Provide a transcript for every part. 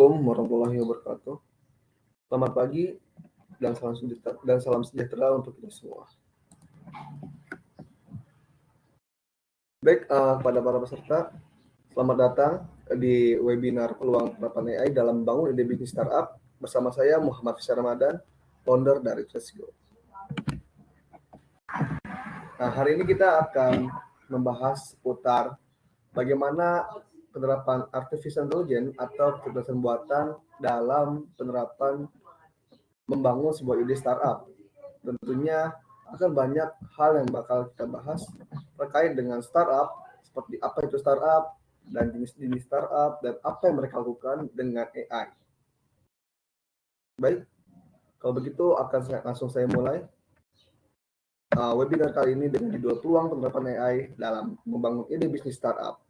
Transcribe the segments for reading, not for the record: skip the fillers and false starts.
Assalamualaikum warahmatullahi wabarakatuh. Selamat pagi dan salam sejahtera untuk kita semua. Baik, kepada para peserta, selamat datang di webinar peluang penerapan AI dalam membangun ide bisnis startup bersama saya Muhammad Fisya Ramadan, founder dari Tresgo. Nah, hari ini kita akan membahas seputar bagaimana penerapan artificial intelligence atau kecerdasan buatan dalam penerapan membangun sebuah ide startup. Tentunya akan banyak hal yang bakal kita bahas terkait dengan startup, seperti apa itu startup, dan jenis-jenis startup, dan apa yang mereka lakukan dengan AI. Baik, kalau begitu langsung saya mulai webinar kali ini dengan judul peluang penerapan AI dalam membangun ide bisnis startup.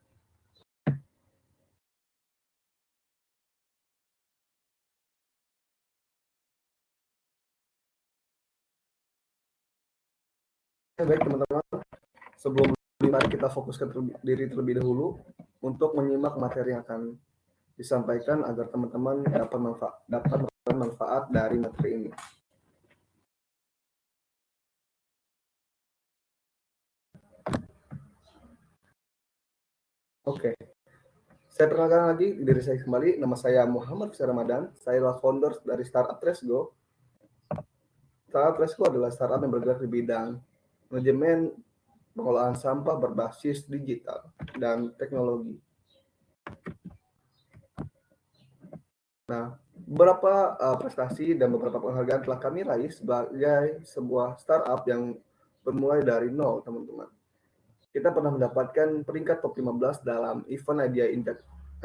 Baik teman-teman, sebelum kita fokuskan diri terlebih dahulu untuk menyimak materi yang akan disampaikan agar teman-teman dapat manfaat dari materi ini. Oke, saya perkenalkan lagi diri saya kembali. Nama saya Muhammad Fisya Ramadan. Saya adalah founder dari startup Tresgo. Startup Tresgo adalah startup yang bergerak di bidang manajemen pengolahan sampah berbasis digital dan teknologi. Nah, beberapa prestasi dan beberapa penghargaan telah kami raih sebagai sebuah startup yang bermulai dari nol, teman-teman. Kita pernah mendapatkan peringkat top 15 dalam event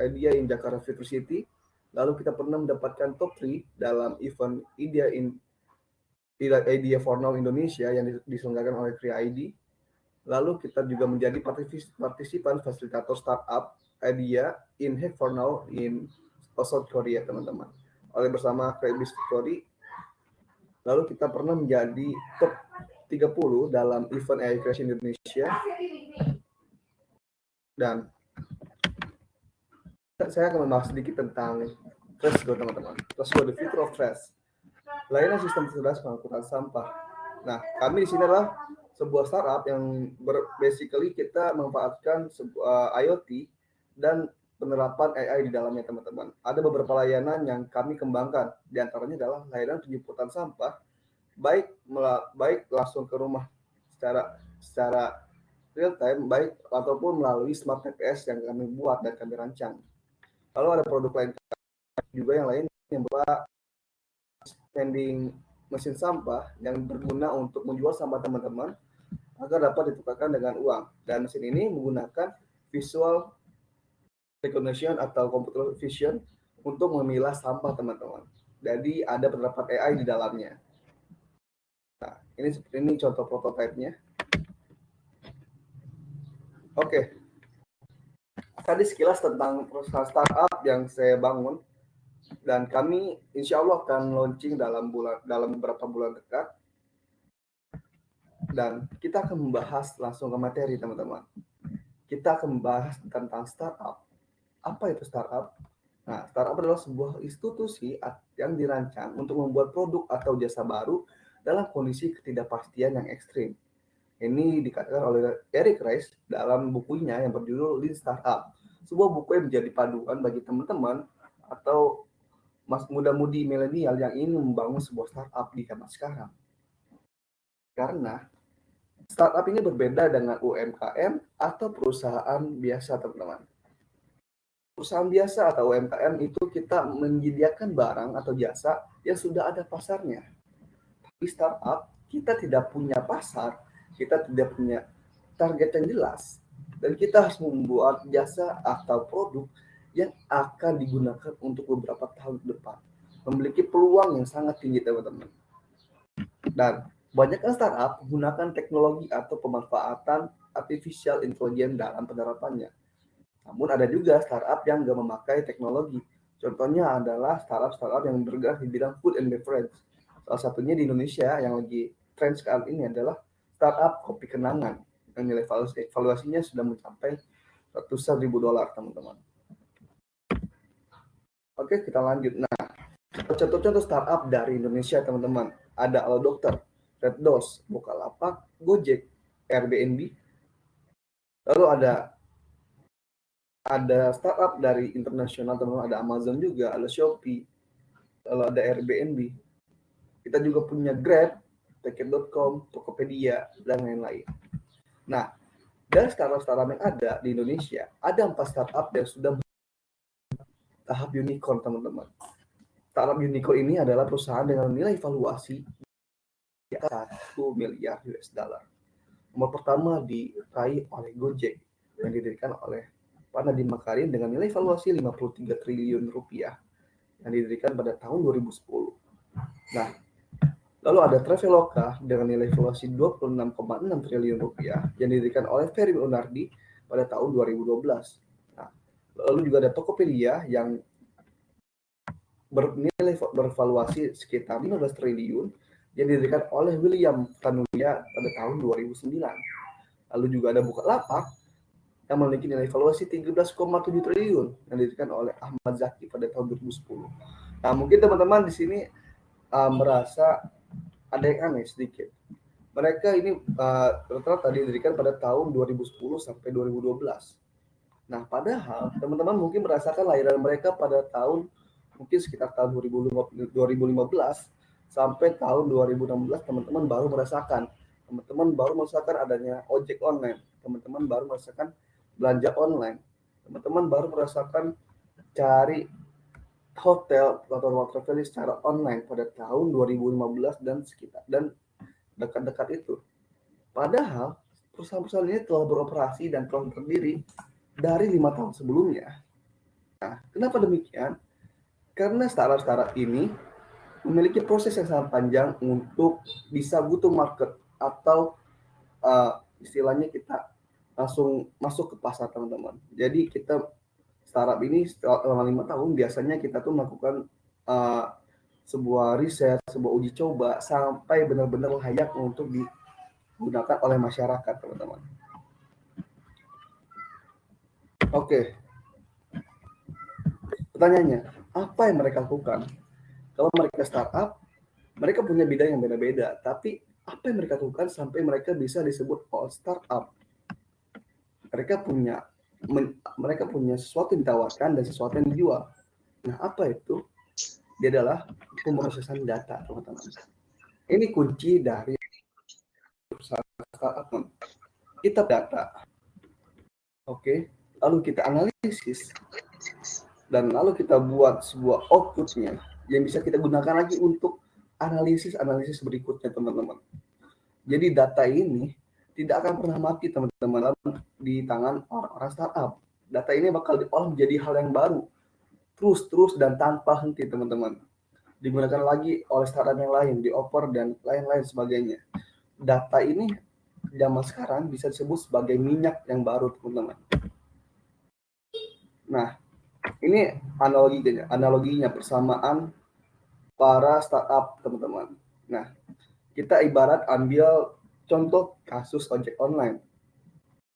Idea in Jakarta Future City. Lalu kita pernah mendapatkan top 3 dalam event Idea for Now Indonesia yang diselenggarakan oleh Free ID. Lalu kita juga menjadi partisipan fasilitator startup Idea in Hack for Now in South Korea, teman-teman. Oleh bersama Kreatif Story. Lalu kita pernah menjadi top 30 dalam event AI Creation Indonesia. Dan saya akan membahas sedikit tentang Tresgo, teman-teman. Tresgo, the future of trash. Layanan sistem cerdas pengangkutan sampah. Nah, kami di sini adalah sebuah startup yang basically kita memanfaatkan sebuah IoT dan penerapan AI di dalamnya, teman-teman. Ada beberapa layanan yang kami kembangkan. Di antaranya adalah layanan penjemputan sampah, baik langsung ke rumah secara real time, baik ataupun melalui smart TPS yang kami buat dan kami rancang. Lalu ada produk lain juga yang lain yang berupa vending mesin sampah yang berguna untuk menjual sampah teman-teman agar dapat ditukarkan dengan uang. Dan mesin ini menggunakan visual recognition atau computer vision untuk memilah sampah, teman-teman. Jadi ada penerapan AI di dalamnya. Nah, ini seperti ini contoh prototipenya. Oke. Tadi sekilas tentang perusahaan startup yang saya bangun, dan kami insya Allah akan launching dalam beberapa bulan dekat. Dan kita akan membahas langsung ke materi, teman-teman. Kita akan membahas tentang startup. Apa itu startup? Nah, startup adalah sebuah institusi yang dirancang untuk membuat produk atau jasa baru dalam kondisi ketidakpastian yang ekstrim. Ini dikatakan oleh Eric Rice dalam bukunya yang berjudul Lean Startup. Sebuah buku yang menjadi paduan bagi teman-teman atau muda-mudi milenial yang ingin membangun sebuah startup di zaman sekarang. Karena startup ini berbeda dengan UMKM atau perusahaan biasa, teman-teman. Perusahaan biasa atau UMKM itu kita menyediakan barang atau jasa yang sudah ada pasarnya. Tapi startup kita tidak punya pasar, kita tidak punya target yang jelas, dan kita harus membuat jasa atau produk yang akan digunakan untuk beberapa tahun ke depan. Memiliki peluang yang sangat tinggi, teman-teman. Dan banyaknya startup menggunakan teknologi atau pemanfaatan artificial intelligence dalam penerapannya. Namun ada juga startup yang nggak memakai teknologi. Contohnya adalah startup yang bergerak di bidang food and beverage. Salah satunya di Indonesia yang lagi tren sekarang ini adalah startup kopi kenangan yang nilai valuasinya sudah mencapai ratusan ribu dolar, teman-teman. Oke, kita lanjut. Nah, contoh-contoh startup dari Indonesia, teman-teman. Ada Halo Dokter, Reddos, Bukalapak, Gojek, Airbnb. Lalu ada startup dari internasional, teman-teman. Ada Amazon juga, ada Shopee, lalu ada Airbnb. Kita juga punya Grab, Tiket.com, Tokopedia, dan lain-lain. Nah, dari startup-startup yang ada di Indonesia, ada 4 startup yang sudah tahap unicorn, teman-teman. Startup unicorn ini adalah perusahaan dengan nilai valuasi di atas 1 miliar US dollar. Nomor pertama diraih oleh Gojek yang didirikan oleh Pak Nadiem Makarim dengan nilai valuasi 53 triliun rupiah yang didirikan pada tahun 2010. Nah, lalu ada Traveloka dengan nilai valuasi 26,6 triliun rupiah yang didirikan oleh Ferry Unardi pada tahun 2012. Nah, lalu juga ada Tokopedia yang bernilai bervaluasi sekitar 15 triliun yang didirikan oleh William Tanulia pada tahun 2009. Lalu juga ada Bukalapak yang memiliki nilai valuasi 13,7 triliun yang didirikan oleh Ahmad Zaki pada tahun 2010. Nah, mungkin teman-teman di sini merasa ada yang aneh sedikit. Mereka ini rata-rata didirikan pada tahun 2010 sampai 2012. Nah, padahal teman-teman mungkin merasakan lahiran mereka pada tahun mungkin sekitar tahun 2015 sampai tahun 2016 teman-teman baru merasakan. Teman-teman baru merasakan adanya ojek online. Teman-teman baru merasakan belanja online. Teman-teman baru merasakan cari hotel atau traveling secara online pada tahun 2015 dan sekitar dan dekat-dekat itu. Padahal perusahaan-perusahaan ini telah beroperasi dan telah berdiri dari 5 tahun sebelumnya. Nah, kenapa demikian? Karena startup-startup ini memiliki proses yang sangat panjang untuk bisa go to market atau istilahnya kita langsung masuk ke pasar, teman-teman. Jadi kita startup ini selama 5 tahun biasanya kita tuh melakukan sebuah riset, sebuah uji coba sampai benar-benar layak untuk digunakan oleh masyarakat, teman-teman. Oke. Pertanyaannya, apa yang mereka lakukan? Kalau mereka startup, mereka punya bidang yang beda-beda, tapi apa yang mereka lakukan sampai mereka bisa disebut all startup? Mereka punya sesuatu yang ditawarkan dan sesuatu yang dijual. Nah, apa itu? Dia adalah pemrosesan data, teman-teman. Ini kunci dari perusahaan startup. Kita data, oke, lalu kita analisis, dan lalu kita buat sebuah outputnya yang bisa kita gunakan lagi untuk analisis berikutnya, teman-teman. Jadi data ini tidak akan pernah mati, teman-teman, di tangan orang-orang startup. Data ini bakal diolah menjadi hal yang baru, terus dan tanpa henti, teman-teman. Digunakan lagi oleh startup yang lain, dioper dan lain-lain sebagainya. Data ini zaman sekarang bisa disebut sebagai minyak yang baru, teman-teman. Nah, ini analoginya persamaan para startup, teman-teman. Nah, kita ibarat ambil contoh kasus ojek online.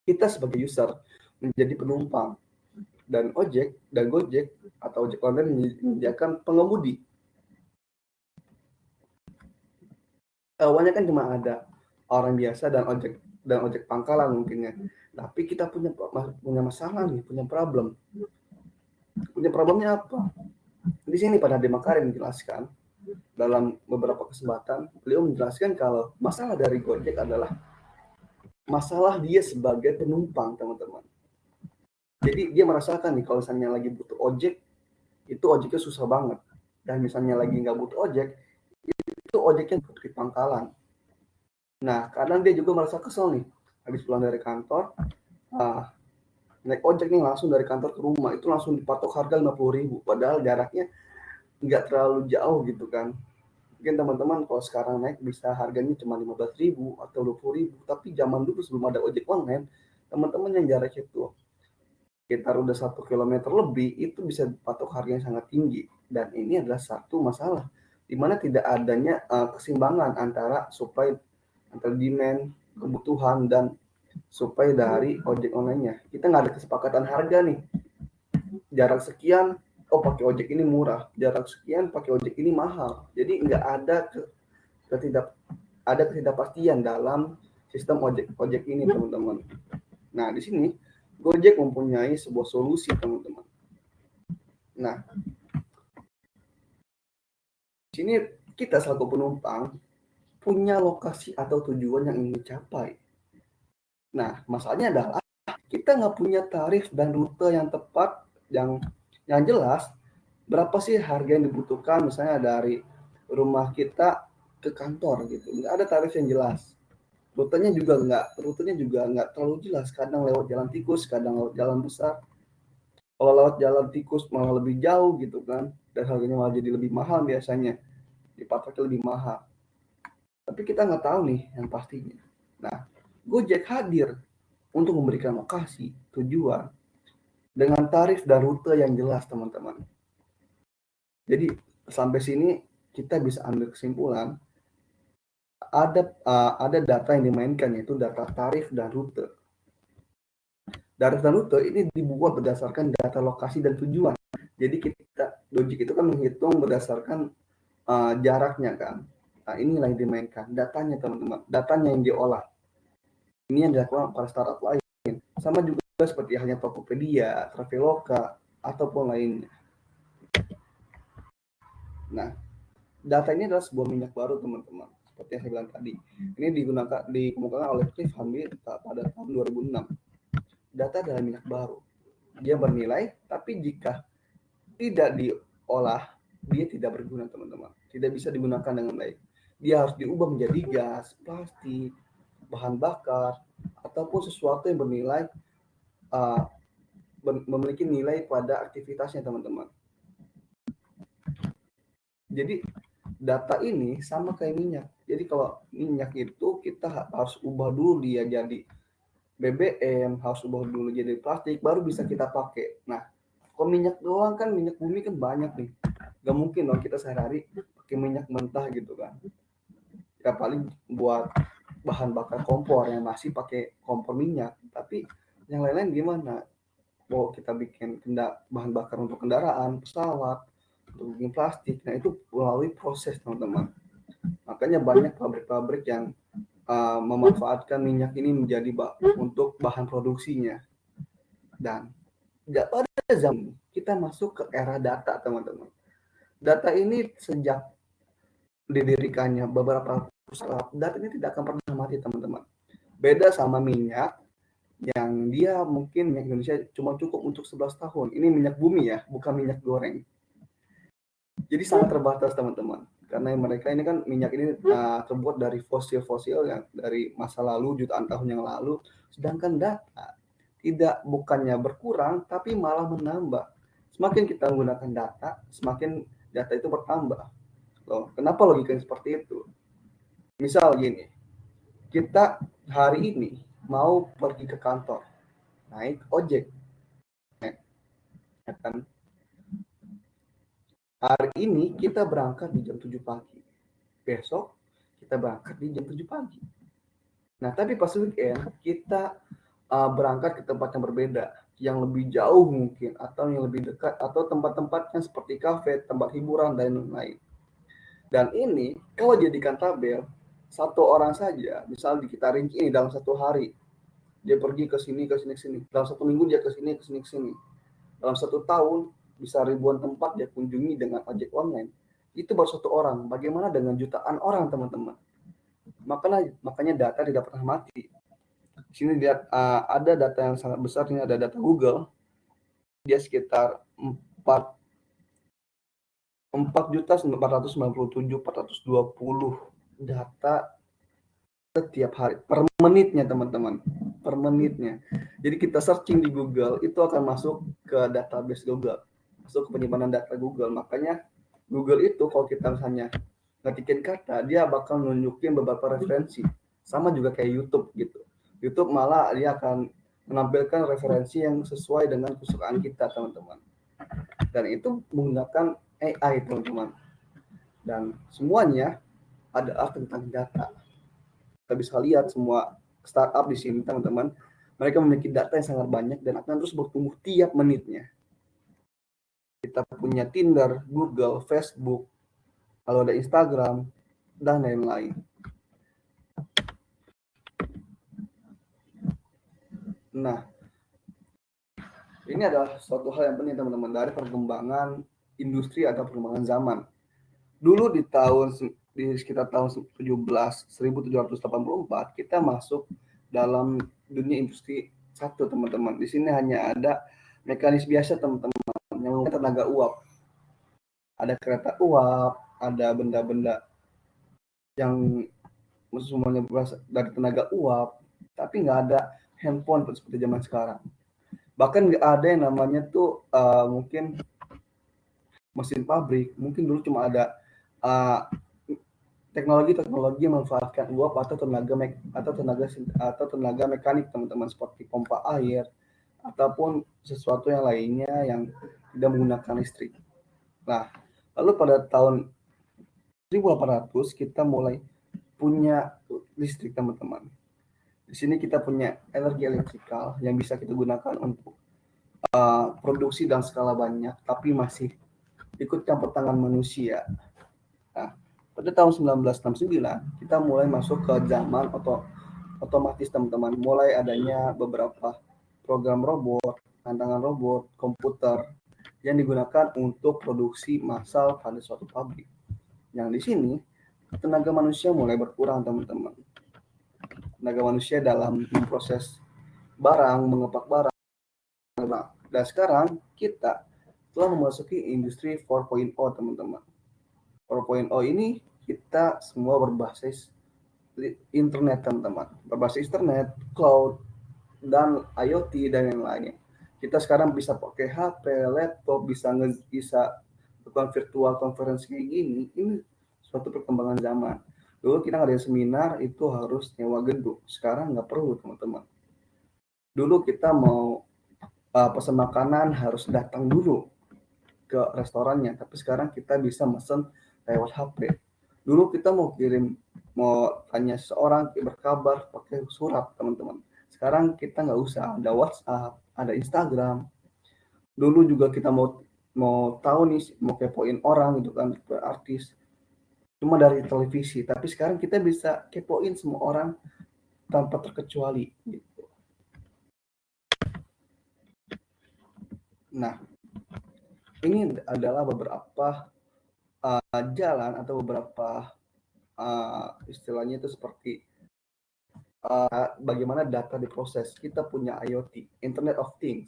Kita sebagai user menjadi penumpang dan Gojek atau ojek online menyediakan pengemudi. Awalnya kan cuma ada orang biasa dan ojek pangkalan mungkinnya. Tapi kita punya masalah nih, punya problem. Punya problemnya apa? Di sini Pak Nadiem Makarim menjelaskan dalam beberapa kesempatan, beliau menjelaskan kalau masalah dari Gojek adalah masalah dia sebagai penumpang, teman-teman. Jadi dia merasakan nih kalau misalnya lagi butuh ojek, itu ojeknya susah banget. Dan misalnya lagi nggak butuh ojek, itu ojeknya butuh di pangkalan. Nah, kadang dia juga merasa kesel nih, habis pulang dari kantor, naik ojek nih langsung dari kantor ke rumah, itu langsung dipatok harga 50.000, padahal jaraknya nggak terlalu jauh gitu kan. Mungkin teman-teman kalau sekarang naik bisa harganya cuma 15.000 atau 20.000, tapi zaman dulu sebelum ada ojek online, teman-teman yang jarak itu sekitar udah 1 kilometer lebih, itu bisa patok harganya sangat tinggi. Dan ini adalah satu masalah, di mana tidak adanya keseimbangan antara supply, antara demand, kebutuhan, dan supply dari ojek online-nya. Kita nggak ada kesepakatan harga nih. Jarak sekian, oh pakai ojek ini murah, jarak sekian pakai ojek ini mahal. Jadi nggak ada ketidakpastian dalam sistem ojek ini teman-teman. Nah di sini Gojek mempunyai sebuah solusi teman-teman. Nah di sini kita selaku penumpang punya lokasi atau tujuan yang ingin dicapai. Nah masalahnya adalah kita nggak punya tarif dan rute yang tepat yang jelas. Berapa sih harga yang dibutuhkan misalnya dari rumah kita ke kantor gitu, nggak ada tarif yang jelas. Rutenya juga nggak terlalu jelas, kadang lewat jalan tikus, kadang lewat jalan besar. Kalau lewat jalan tikus malah lebih jauh gitu kan, dan harganya malah jadi lebih mahal biasanya, dipatoknya lebih mahal. Tapi kita nggak tahu nih yang pastinya. Nah Gojek hadir untuk memberikan lokasi tujuan dengan tarif dan rute yang jelas teman-teman. Jadi sampai sini kita bisa ambil kesimpulan ada data yang dimainkan, yaitu data tarif dan rute. Tarif dan rute ini dibuat berdasarkan data lokasi dan tujuan. Jadi Gojek itu kan menghitung berdasarkan jaraknya kan. Nah inilah yang dimainkan, datanya teman-teman, datanya yang diolah. Ini yang dilakukan para startup lain. Sama juga seperti halnya Tokopedia, Traveloka, ataupun lainnya. Nah, data ini adalah sebuah minyak baru teman-teman. Seperti yang saya bilang tadi. Ini dikemukakan oleh Cliff Hamdi pada tahun 2006. Data adalah minyak baru. Dia bernilai, tapi jika tidak diolah, dia tidak berguna teman-teman. Tidak bisa digunakan dengan baik. Dia harus diubah menjadi gas, plastik, bahan bakar, ataupun sesuatu yang bernilai memiliki nilai pada aktivitasnya teman-teman. Jadi data ini sama kayak minyak. Jadi kalau minyak itu kita harus ubah dulu dia jadi BBM, harus ubah dulu jadi plastik, baru bisa kita pakai. Nah, kalau minyak doang kan, minyak bumi kan banyak nih. Gak mungkin dong kita sehari-hari pakai minyak mentah gitu kan. Ya paling buat bahan bakar kompor yang masih pakai kompor minyak. Tapi yang lain-lain gimana? Mau kita bikin bahan bakar untuk kendaraan, pesawat, untuk bikin plastik. Nah itu melalui proses teman-teman. Makanya banyak pabrik-pabrik yang memanfaatkan minyak ini menjadi untuk bahan produksinya. Dan pada zaman kita masuk ke era data teman-teman. Data ini sejak didirikannya beberapa startup, data ini tidak akan pernah mati teman-teman. Beda sama minyak yang dia mungkin minyak Indonesia cuma cukup untuk 11 tahun. Ini minyak bumi ya, bukan minyak goreng. Jadi sangat terbatas teman-teman. Karena mereka ini kan minyak ini terbuat dari fosil-fosil yang dari masa lalu, jutaan tahun yang lalu. Sedangkan data bukannya berkurang, tapi malah menambah. Semakin kita menggunakan data, semakin data itu bertambah. Loh, kenapa logikanya seperti itu? Misal gini, kita hari ini mau pergi ke kantor, naik ojek, ya kan? Hari ini kita berangkat di jam 7 pagi, besok kita berangkat di jam 7 pagi. Nah tapi pas weekend kita berangkat ke tempat yang berbeda, yang lebih jauh mungkin, atau yang lebih dekat, atau tempat-tempat yang seperti kafe, tempat hiburan, dan lain-lain. Dan ini kalau jadikan tabel, satu orang saja, misal kita rinci ini dalam satu hari, dia pergi ke sini, ke sini, ke sini. Dalam satu minggu dia ke sini, ke sini, ke sini. Dalam satu tahun bisa ribuan tempat dia kunjungi dengan ojek online. Itu baru satu orang. Bagaimana dengan jutaan orang teman-teman? Makanya data tidak pernah mati. Di sini lihat ada data yang sangat besar. Ini ada data Google. Dia sekitar 4.497.420 data setiap hari per menitnya teman-teman, per menitnya. Jadi kita searching di Google itu akan masuk ke database Google, masuk ke penyimpanan data Google. Makanya Google itu kalau kita misalnya ngetikin kata, dia bakal nunjukin beberapa referensi, sama juga kayak YouTube gitu. YouTube malah dia akan menampilkan referensi yang sesuai dengan kesukaan kita teman-teman, dan itu menggunakan AI teman-teman, dan semuanya adalah tentang data. Kita bisa lihat semua startup di sini teman-teman, mereka memiliki data yang sangat banyak dan akan terus bertumbuh tiap menitnya. kita punya Tinder, Google, Facebook, lalu ada Instagram, dan lain-lain. Nah, ini adalah suatu hal yang penting teman-teman dari perkembangan industri atau perkembangan zaman. Dulu di sekitar tahun 1784 kita masuk dalam dunia industri 1 teman-teman. Di sini hanya ada mekanis biasa teman-teman yang menggunakan tenaga uap. Ada kereta uap, ada benda-benda yang semuanya berasal dari tenaga uap, tapi nggak ada handphone seperti zaman sekarang. Bahkan nggak ada yang namanya tuh mungkin mesin pabrik. Mungkin dulu cuma ada teknologi yang memanfaatkan uap atau tenaga mekanik teman-teman, seperti pompa air ataupun sesuatu yang lainnya yang tidak menggunakan listrik. Nah, lalu pada tahun 1800 kita mulai punya listrik teman-teman. Di sini kita punya energi elektrikal yang bisa kita gunakan untuk produksi dalam skala banyak, tapi masih ikut campur tangan manusia. Nah, pada tahun 1969 kita mulai masuk ke zaman otomatis teman-teman. Mulai adanya beberapa program robot, tantangan robot, komputer yang digunakan untuk produksi massal pada suatu pabrik. Yang di sini tenaga manusia mulai berkurang teman-teman. Tenaga manusia dalam memproses barang, mengepak barang. Dan sekarang kita telah memasuki industri 4.0 teman-teman. 4.0 ini kita semua berbasis internet teman-teman. Berbasis internet, cloud, dan IoT dan yang lainnya. Kita sekarang bisa pakai HP, laptop, bisa lakukan virtual conference kayak gini. Ini suatu perkembangan zaman. Dulu kita ngadain seminar itu harus nyewa gedung. Sekarang nggak perlu teman-teman. Dulu kita mau pesan makanan harus datang dulu ke restorannya, tapi sekarang kita bisa mesen lewat HP. Dulu kita mau tanya seseorang berkabar pakai surat teman-teman. Sekarang kita nggak usah, ada WhatsApp, ada Instagram. Dulu juga kita mau tahu nih, mau kepoin orang gitu kan, artis, cuma dari televisi. Tapi sekarang kita bisa kepoin semua orang tanpa terkecuali. Gitu. Nah, ini adalah beberapa jalan atau beberapa istilahnya itu seperti bagaimana data diproses. Kita punya IoT, Internet of Things.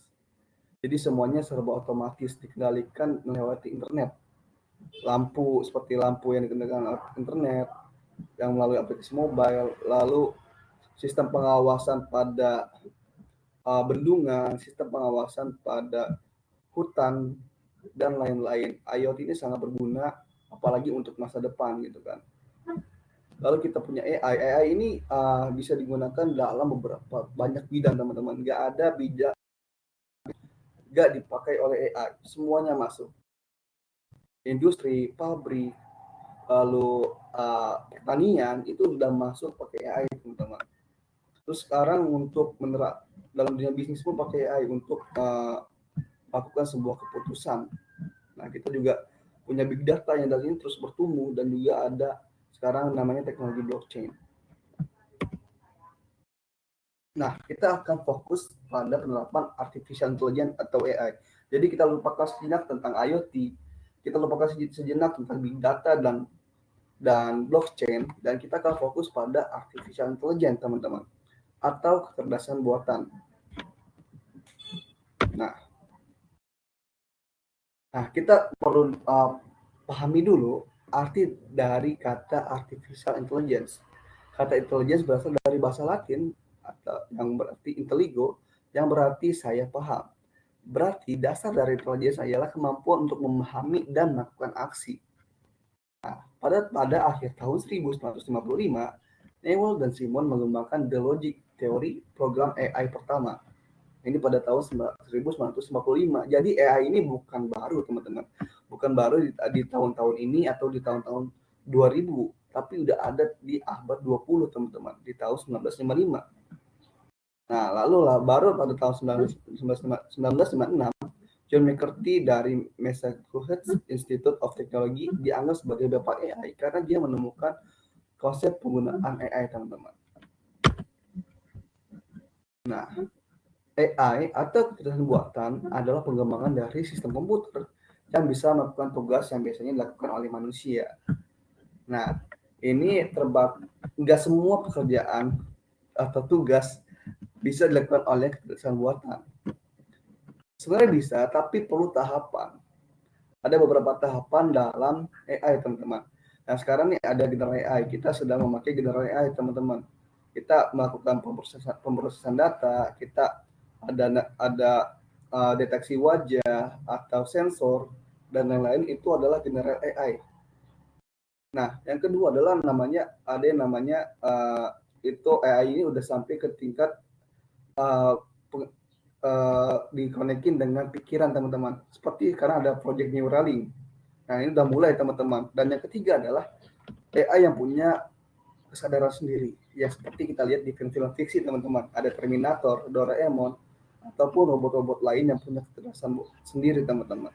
Jadi semuanya serba otomatis dikendalikan melewati internet. Lampu seperti lampu yang dikendalikan oleh internet, yang melalui aplikasi mobile, lalu sistem pengawasan pada bendungan, sistem pengawasan pada hutan, dan lain-lain. IoT ini sangat berguna, apalagi untuk masa depan gitu kan. Lalu kita punya AI. AI ini bisa digunakan dalam beberapa banyak bidang teman-teman. Nggak ada bidang nggak dipakai oleh AI. Semuanya masuk. Industri, pabrik, lalu pertanian itu sudah masuk pakai AI teman-teman. Terus sekarang untuk dalam dunia bisnis pun pakai AI untuk melakukan sebuah keputusan. Nah, kita juga punya big data yang dari ini terus bertumbuh, dan juga ada sekarang namanya teknologi blockchain. Nah, kita akan fokus pada penerapan artificial intelligence atau AI. Jadi kita lupakan sejenak tentang IoT, kita lupakan sejenak tentang big data dan blockchain, dan kita akan fokus pada artificial intelligence teman-teman, atau kecerdasan buatan. Nah, kita perlu pahami dulu arti dari kata artificial intelligence. Kata intelligence berasal dari bahasa Latin atau yang berarti intelligo, yang berarti saya paham. Berarti dasar dari intelligence adalah kemampuan untuk memahami dan melakukan aksi. Nah, pada akhir tahun 1955, Newell dan Simon mengembangkan The Logic Theory, program AI pertama. Ini pada tahun 1955. Jadi AI ini bukan baru teman-teman. Bukan baru di tahun-tahun ini atau di tahun-tahun 2000. Tapi udah ada di abad 20 teman-teman. Di tahun 1955. Nah lalu baru pada tahun 1956 John McCarthy dari Massachusetts Institute of Technology dianggap sebagai bapak AI karena dia menemukan konsep penggunaan AI, teman-teman. Nah, AI atau kecerdasan buatan adalah pengembangan dari sistem komputer yang bisa melakukan tugas yang biasanya dilakukan oleh manusia. Nah, ini nggak semua pekerjaan atau tugas bisa dilakukan oleh kecerdasan buatan. Sebenarnya bisa, tapi perlu tahapan. Ada beberapa tahapan dalam AI, teman-teman. Nah, sekarang nih ada generasi AI. Kita sedang memakai generasi AI, teman-teman. Kita melakukan pemrosesan data, kita ada deteksi wajah atau sensor dan lain-lain, itu adalah generasi AI. Nah, yang kedua adalah ada yang namanya itu AI ini udah sampai ke tingkat dikonekin dengan pikiran, teman-teman. Seperti sekarang ada project Neuralink. Nah, ini udah mulai, teman-teman. Dan yang ketiga adalah AI yang punya kesadaran sendiri. Ya, seperti kita lihat di film-film fiksi, teman-teman. Ada Terminator, Doraemon, ataupun robot-robot lain yang punya kecerdasan sendiri, teman-teman.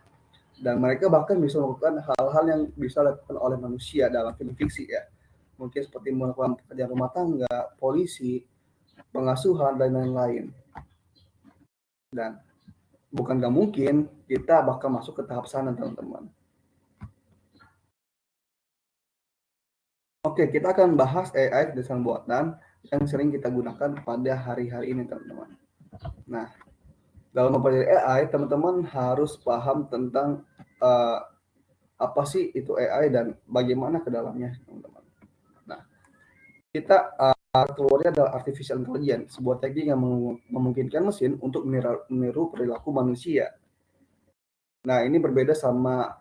Dan mereka bahkan bisa melakukan hal-hal yang bisa dilakukan oleh manusia dalam film fiksi, ya. Mungkin seperti melakukan pekerjaan rumah tangga, polisi, pengasuhan, dan lain-lain. Dan bukan nggak mungkin kita bakal masuk ke tahap sana, teman-teman. Oke, kita akan bahas AI kecerdasan buatan yang sering kita gunakan pada hari-hari ini, teman-teman. Nah, dalam mempelajari AI, teman-teman harus paham tentang apa sih itu AI dan bagaimana ke dalamnya, teman-teman. Nah, kita keluarnya adalah artificial intelligence, sebuah teknik yang memungkinkan mesin untuk meniru perilaku manusia. Nah, ini berbeda sama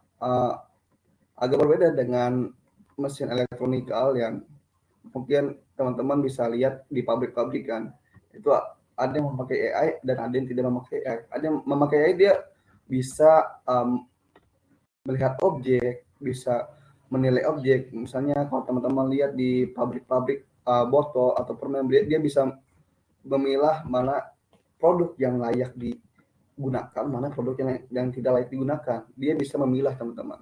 agak berbeda dengan mesin elektronikal yang mungkin teman-teman bisa lihat di pabrik-pabrik kan. Itu ada yang memakai AI dan ada yang tidak memakai AI. Ada yang memakai AI, dia bisa melihat objek, bisa menilai objek. Misalnya kalau teman-teman lihat di pabrik-pabrik botol atau permen, dia bisa memilah mana produk yang layak digunakan, mana produk yang tidak layak digunakan. Dia bisa memilah, teman-teman.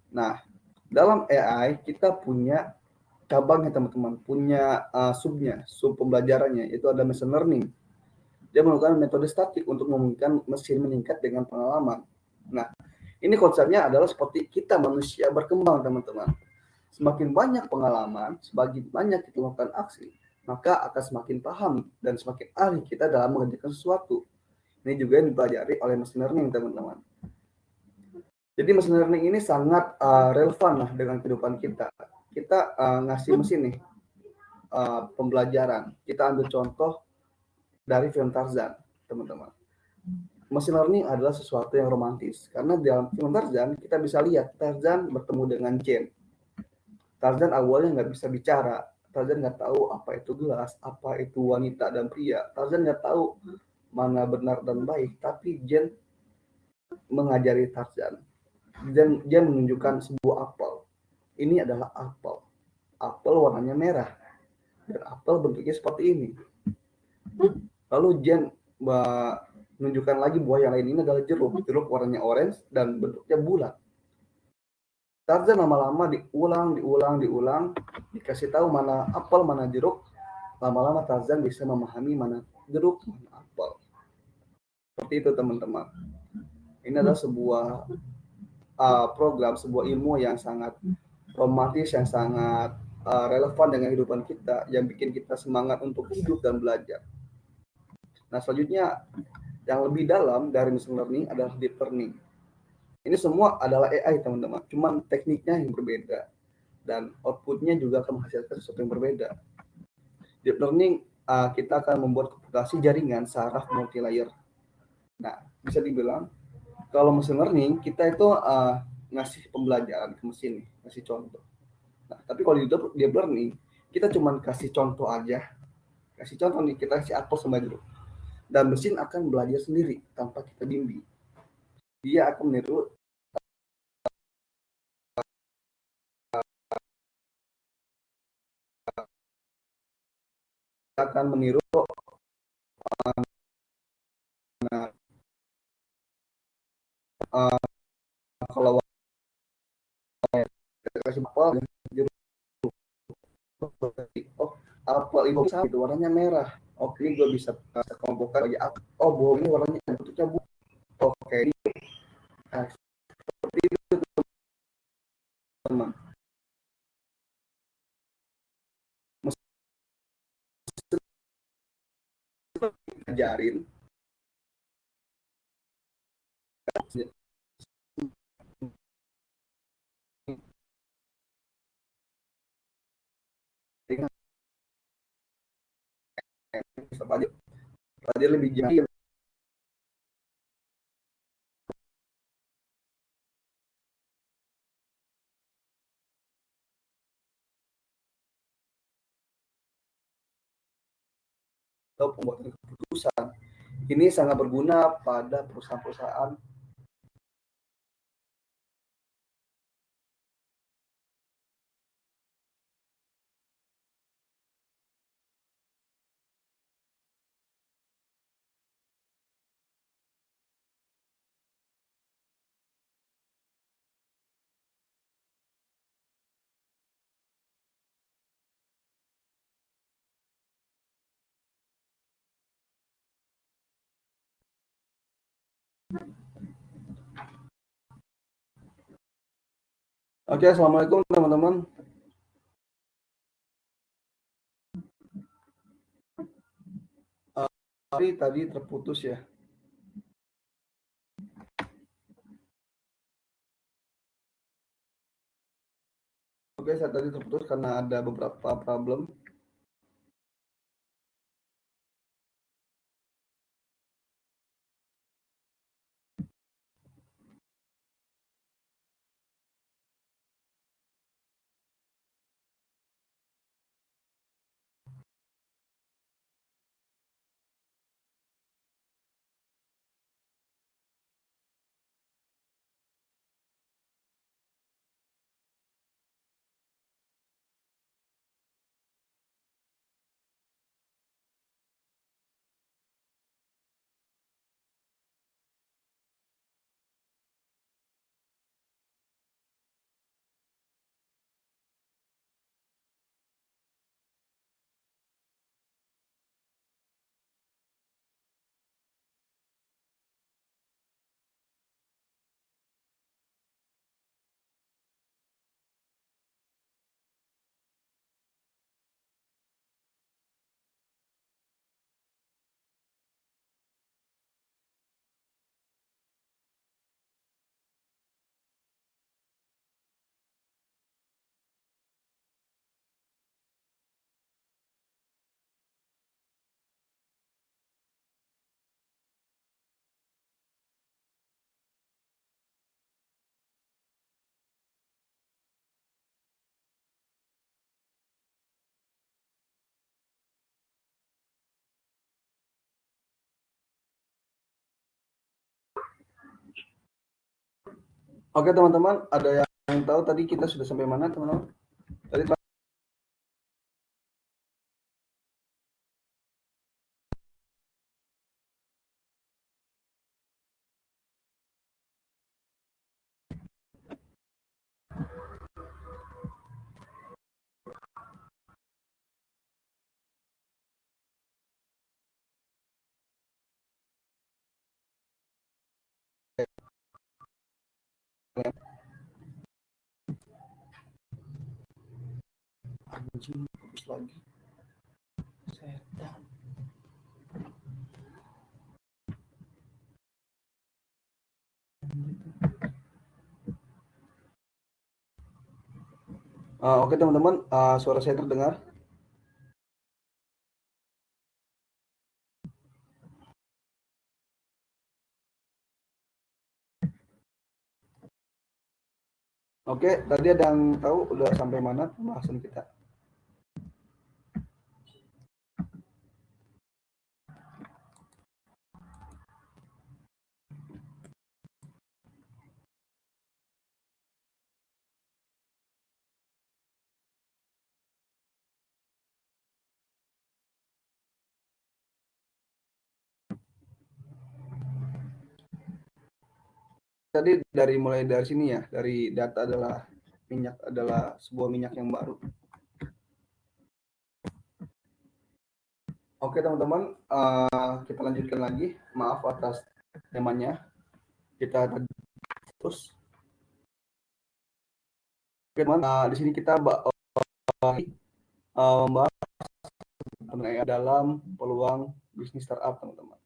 Nah, dalam AI kita punya cabangnya, teman-teman, punya sub pembelajarannya, itu ada machine learning. Dia menggunakan metode statik untuk memungkinkan mesin meningkat dengan pengalaman. Nah, ini konsepnya adalah seperti kita manusia berkembang, teman-teman. Semakin banyak pengalaman, semakin banyak kita melakukan aksi, maka akan semakin paham dan semakin ahli kita dalam mengerjakan sesuatu. Ini juga yang dipelajari oleh machine learning, teman-teman. Jadi machine learning ini sangat relevan lah dengan kehidupan kita. Kita ngasih mesin nih pembelajaran. Kita ambil contoh dari film Tarzan, teman-teman. Machine learning adalah sesuatu yang romantis karena dalam film Tarzan kita bisa lihat Tarzan bertemu dengan Jane. Tarzan awalnya nggak bisa bicara, Tarzan nggak tahu apa itu gelas, apa itu wanita dan pria. Tarzan nggak tahu mana benar dan baik, tapi Jane mengajari Tarzan. Dia menunjukkan sebuah apel. Ini adalah apel. Apel warnanya merah dan apel bentuknya seperti ini. Lalu Jane menunjukkan lagi buah yang lain, ini adalah jeruk. Jeruk warnanya orange dan bentuknya bulat. Tarzan lama-lama diulang, dikasih tahu mana apel, mana jeruk. Lama-lama Tarzan bisa memahami mana jeruk, mana apel. Seperti itu, teman-teman. Ini adalah sebuah program, sebuah ilmu yang sangat romantis, yang sangat relevan dengan kehidupan kita, yang bikin kita semangat untuk hidup dan belajar. Nah, selanjutnya yang lebih dalam dari machine learning adalah deep learning. Ini semua adalah AI, teman-teman. Cuman tekniknya yang berbeda dan outputnya juga akan menghasilkan sesuatu yang berbeda. Deep learning kita akan membuat komputasi jaringan saraf multilayer. Nah, bisa dibilang kalau machine learning kita itu ngasih pembelajaran ke mesin nih, ngasih contoh. Nah, tapi kalau di deep learning kita cuma kasih contoh aja. Kasih contoh nih, kita kasih apel sama jeruk. Dan mesin akan belajar sendiri tanpa kita bimbing. Dia akan meniru uh, kalau kasih apel jeruk, oh apel itu itu warnanya merah, oke gue bisa kelompokkan lagi, oh bohong ini warnanya bentuknya bu, oke nah, seperti itu teman, mesti ajarin dia lebih jahil. Atau pembuatan keputusan ini sangat berguna pada perusahaan-perusahaan. Oke, assalamualaikum teman-teman. Tadi terputus ya. Oke, saya tadi terputus karena ada beberapa problem. Oke teman-teman, ada yang tahu tadi kita sudah sampai mana teman-teman? Tadi anjing putus lagi. Setan. Oke teman-teman, suara saya terdengar. Oke, tadi ada yang tahu udah sampai mana pembahasan kita? tadi mulai dari sini ya, dari data adalah minyak adalah sebuah minyak yang baru. Oke teman-teman, kita lanjutkan lagi. Maaf atas temanya. Kita terus. Oke teman, di sini kita membahas mengenai dalam peluang bisnis startup teman-teman.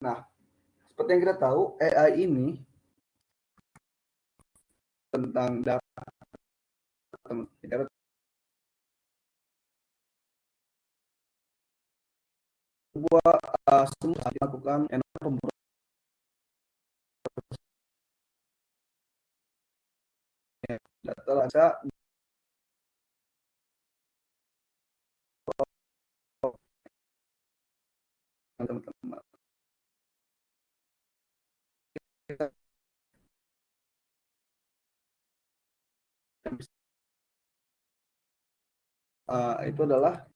Nah, seperti yang kita tahu, AI ini tentang data teman-teman. Semua dilakukan data bisa teman-teman. Itu adalah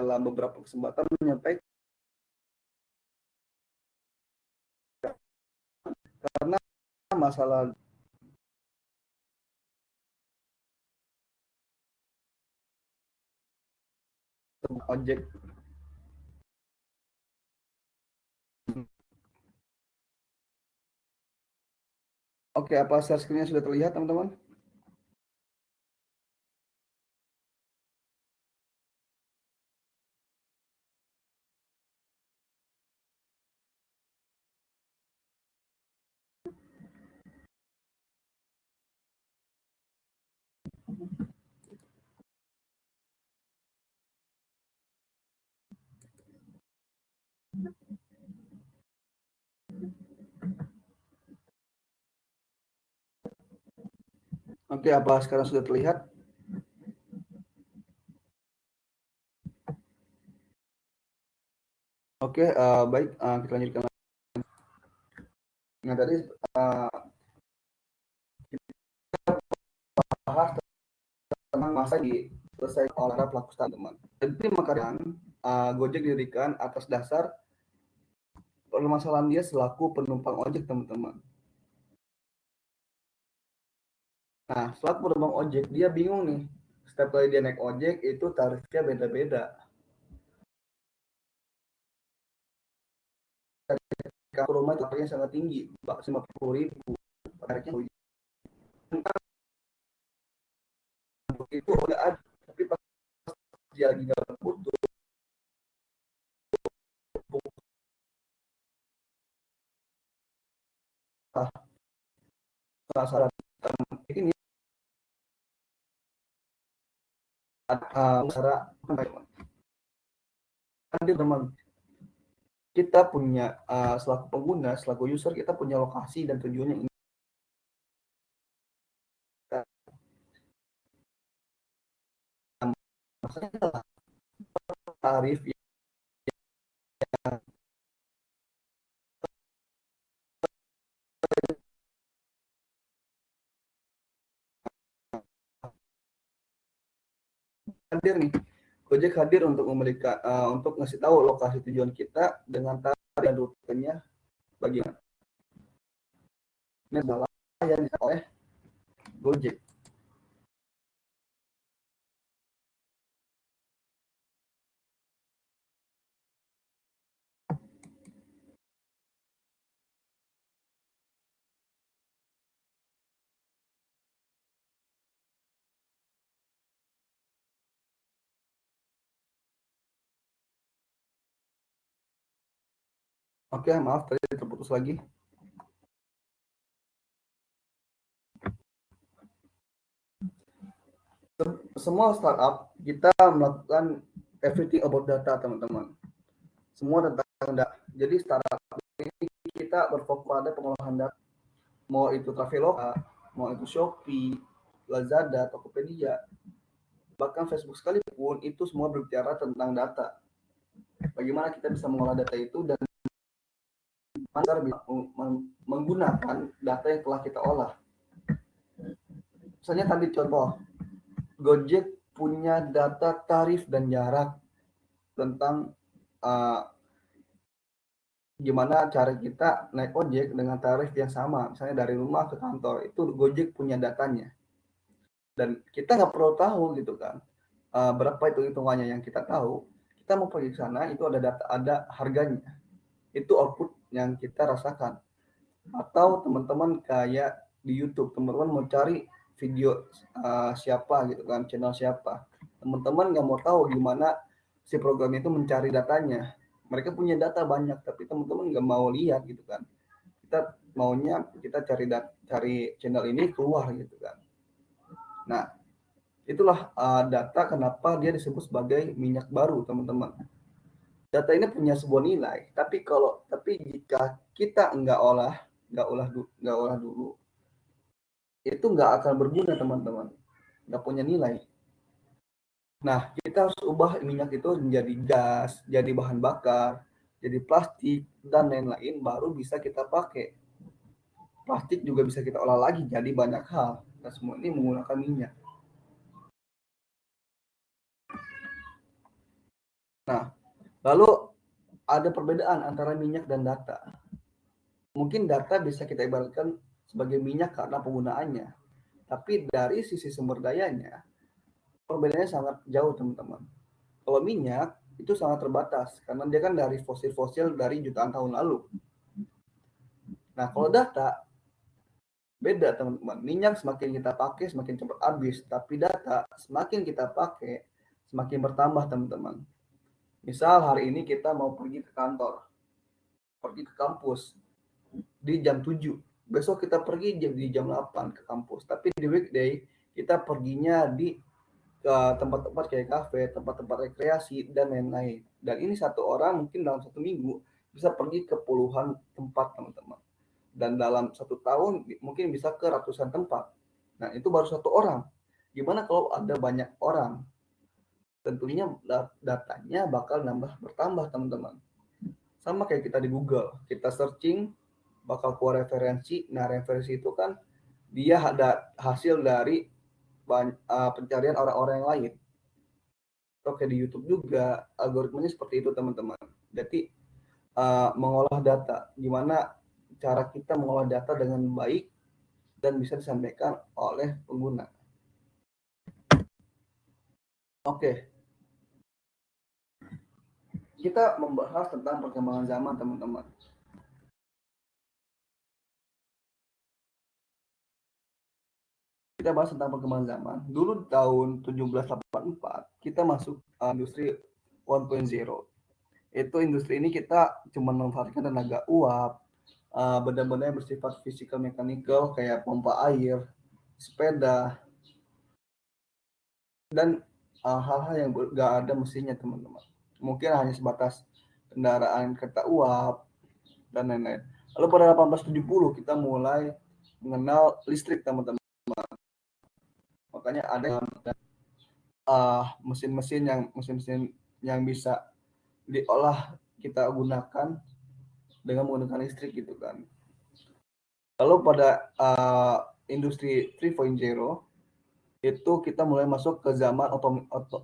dalam beberapa kesempatan menyampaikan karena masalah ojek. Oke, apa share screen-nya sudah terlihat teman-teman? Oke, apa sekarang sudah terlihat? Oke, baik, kita lanjutkan lagi. Nah, tadi kita bahas tentang masa selesai oleh pelaku startup teman. Jadi makanya Gojek didirikan atas dasar permasalahan dia selaku penumpang ojek teman-teman. Nah, selaku penumpang ojek dia bingung nih. Setiap kali dia naik ojek itu tarifnya beda-beda. Kalau rumah itu tarifnya sangat tinggi, 50.000 tarifnya itu udah ada, tapi pas dia lagi nggak butuh sasaran ini cara teman kita punya selaku pengguna, selaku user kita punya lokasi dan tujuannya ini tarif hadir nih. Gojek hadir untuk memberikan untuk ngasih tahu lokasi tujuan kita dengan tarif dan rutenya bagaimana. Ini adalah yang dilakukan oleh Gojek. Oke, maaf tadi terputus lagi. Semua startup kita melakukan everything about data teman-teman. Semua tentang data. Jadi startup ini kita berfokus pada pengolahan data. Mau itu Traveloka, mau itu Shopee, Lazada, Tokopedia, bahkan Facebook sekalipun itu semua berbicara tentang data. Bagaimana kita bisa mengolah data itu dan menggunakan data yang telah kita olah. Misalnya tadi contoh, Gojek punya data tarif dan jarak. tentang gimana cara kita naik ojek dengan tarif yang sama, misalnya dari rumah ke kantor, itu Gojek punya datanya. Dan kita nggak perlu tahu gitu kan, berapa itu hitungannya. Yang kita tahu, kita mau pergi ke sana itu ada data, ada harganya. Itu output yang kita rasakan. Atau teman-teman kayak di YouTube, teman-teman mau cari video siapa gitu kan, channel siapa. Teman-teman nggak mau tahu gimana si program itu mencari datanya. Mereka punya data banyak, tapi teman-teman nggak mau lihat gitu kan. Kita maunya kita cari channel ini keluar gitu kan. Nah, itulah data kenapa dia disebut sebagai minyak baru, teman-teman. Data ini punya sebuah nilai, tapi jika kita nggak olah dulu, itu nggak akan berguna, teman-teman. Nggak punya nilai. Nah, kita harus ubah minyak itu menjadi gas, jadi bahan bakar, jadi plastik, dan lain-lain, baru bisa kita pakai. Plastik juga bisa kita olah lagi jadi banyak hal. Nah, semua ini menggunakan minyak. Nah, lalu ada perbedaan antara minyak dan data. Mungkin data bisa kita ibaratkan sebagai minyak karena penggunaannya. Tapi dari sisi sumber dayanya, perbedaannya sangat jauh, teman-teman. Kalau minyak itu sangat terbatas karena dia kan dari fosil-fosil dari jutaan tahun lalu. Nah, kalau data beda, teman-teman. Minyak semakin kita pakai semakin cepat habis, tapi data semakin kita pakai semakin bertambah, teman-teman. Misal hari ini kita mau pergi ke kantor, pergi ke kampus di jam 7. Besok kita pergi di jam 8 ke kampus. Tapi di weekday kita perginya di ke tempat-tempat kayak kafe, tempat-tempat rekreasi, dan lain-lain. Dan ini satu orang mungkin dalam satu minggu bisa pergi ke puluhan tempat, teman-teman. Dan dalam satu tahun mungkin bisa ke ratusan tempat. Nah, itu baru satu orang. Gimana kalau ada banyak orang? Tentunya datanya bakal bertambah, teman-teman. Sama kayak kita di Google, kita searching bakal keluar referensi. Nah, referensi itu kan dia ada hasil dari pencarian orang-orang yang lain. Atau kayak di YouTube juga algoritmanya seperti itu, teman-teman. Jadi mengolah data, gimana cara kita mengolah data dengan baik dan bisa disampaikan oleh pengguna. Oke, kita membahas tentang perkembangan zaman, teman-teman. Kita bahas tentang perkembangan zaman. Dulu tahun 1784 kita masuk industri 1.0. Itu industri ini kita cuma memanfaatkan tenaga uap, benda-benda yang bersifat fisikal mekanikal kayak pompa air, sepeda, dan hal-hal yang nggak ada mesinnya, teman-teman. Mungkin hanya sebatas kendaraan kereta uap dan lain-lain. Lalu pada 1870 kita mulai mengenal listrik, teman-teman. Makanya ada mesin-mesin yang bisa diolah kita gunakan dengan menggunakan listrik gitu kan. Lalu pada industri 3.0 itu kita mulai masuk ke zaman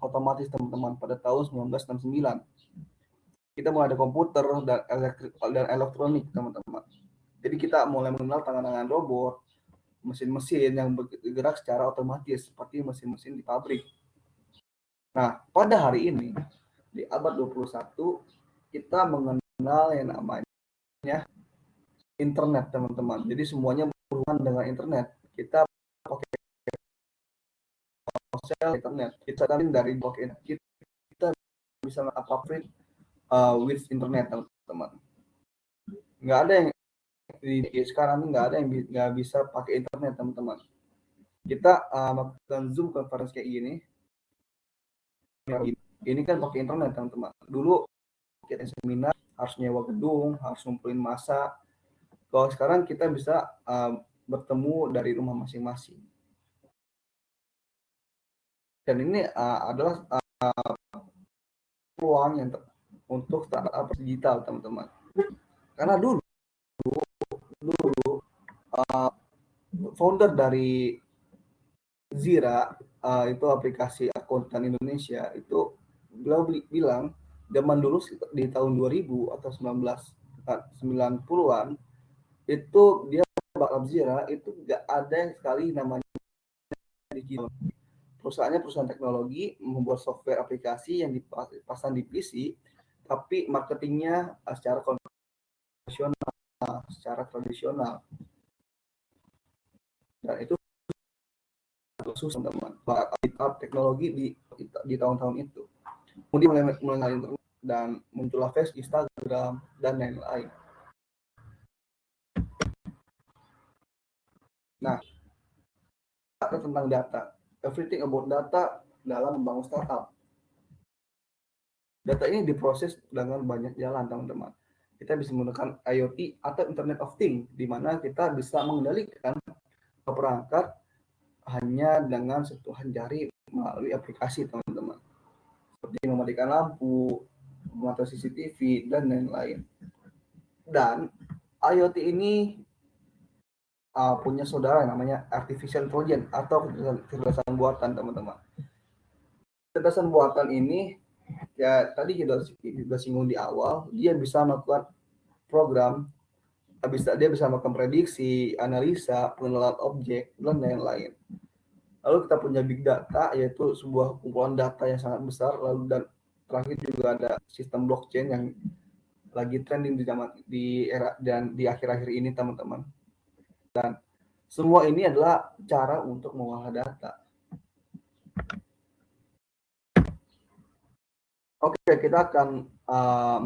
otomatis, teman-teman. Pada tahun 1969 kita mulai ada komputer dan elektronik, teman-teman. Jadi kita mulai mengenal tangan-tangan robot, mesin-mesin yang bergerak secara otomatis seperti mesin-mesin di pabrik. Nah, pada hari ini di abad 21 kita mengenal yang namanya internet, teman-teman. Jadi semuanya berhubungan dengan internet. Kita pakai ponsel internet. Kita kan dari blok internet. Kita bisa upgrade with internet, teman-teman. Nggak ada yang sekarang nggak ada yang nggak bisa pakai internet, teman-teman. Kita melakukan Zoom conference kayak gini. Ini kan pakai internet, teman-teman. Dulu kita seminar harus nyewa gedung, harus ngumpulin massa. Kalau sekarang kita bisa bertemu dari rumah masing-masing. Dan ini adalah peluang yang untuk startup digital, teman-teman. Karena dulu founder dari Zira, itu aplikasi akuntan Indonesia, itu beliau bilang Zaman dulu di tahun 2000 atau 90-an itu dia bakal Zira itu nggak ada sekali namanya digital. Perusahaannya perusahaan teknologi membuat software aplikasi yang dipasang di PC, tapi marketingnya secara konvensional, secara tradisional, dan itu susah teman. Teknologi di tahun-tahun itu. Kemudian mulai internet dan muncullah Facebook, Instagram, dan lain-lain. Nah, tentang data, everything about data dalam membangun startup. Data ini diproses dengan banyak jalan, teman-teman. Kita bisa menggunakan IoT atau Internet of Things, di mana kita bisa mengendalikan perangkat hanya dengan sentuhan jari melalui aplikasi, teman-teman. Seperti mematikan lampu, memantau CCTV, dan lain-lain. Dan IoT ini punya saudara yang namanya artificial intelligence atau kecerdasan buatan, teman-teman. Kecerdasan buatan ini ya tadi kita singgung di awal, dia bisa melakukan program, dia bisa melakukan prediksi, analisa, pengenalan objek, dan lain-lain. Lalu kita punya big data, yaitu sebuah kumpulan data yang sangat besar. Lalu dan terakhir juga ada sistem blockchain yang lagi trending di era dan di akhir-akhir ini, teman-teman. Dan semua ini adalah cara untuk mengolah data. Oke, kita akan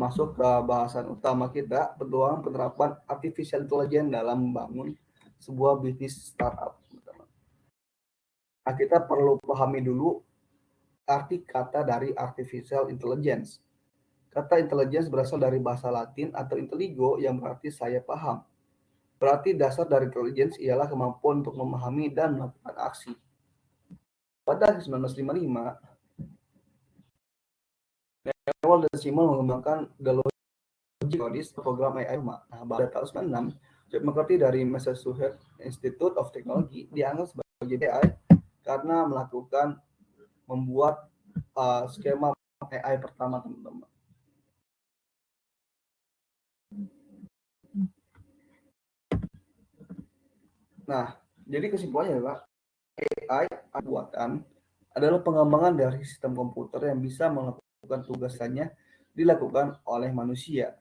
masuk ke bahasan utama kita, peluang penerapan artificial intelligence dalam membangun sebuah bisnis startup. Nah, kita perlu pahami dulu arti kata dari artificial intelligence. Kata intelligence berasal dari bahasa Latin atau intelligo yang berarti saya paham. Berarti dasar dari intelligence ialah kemampuan untuk memahami dan melakukan aksi. Pada 1955, Newell dan Simon mengembangkan The Logic program AI. Nah, pada tahun 1996, John McCarthy dari Massachusetts Institute of Technology dianggap sebagai AI karena membuat skema AI pertama, teman-teman. Nah, jadi kesimpulannya adalah AI buatan adalah pengembangan dari sistem komputer yang bisa melakukan tugasnya dilakukan oleh manusia.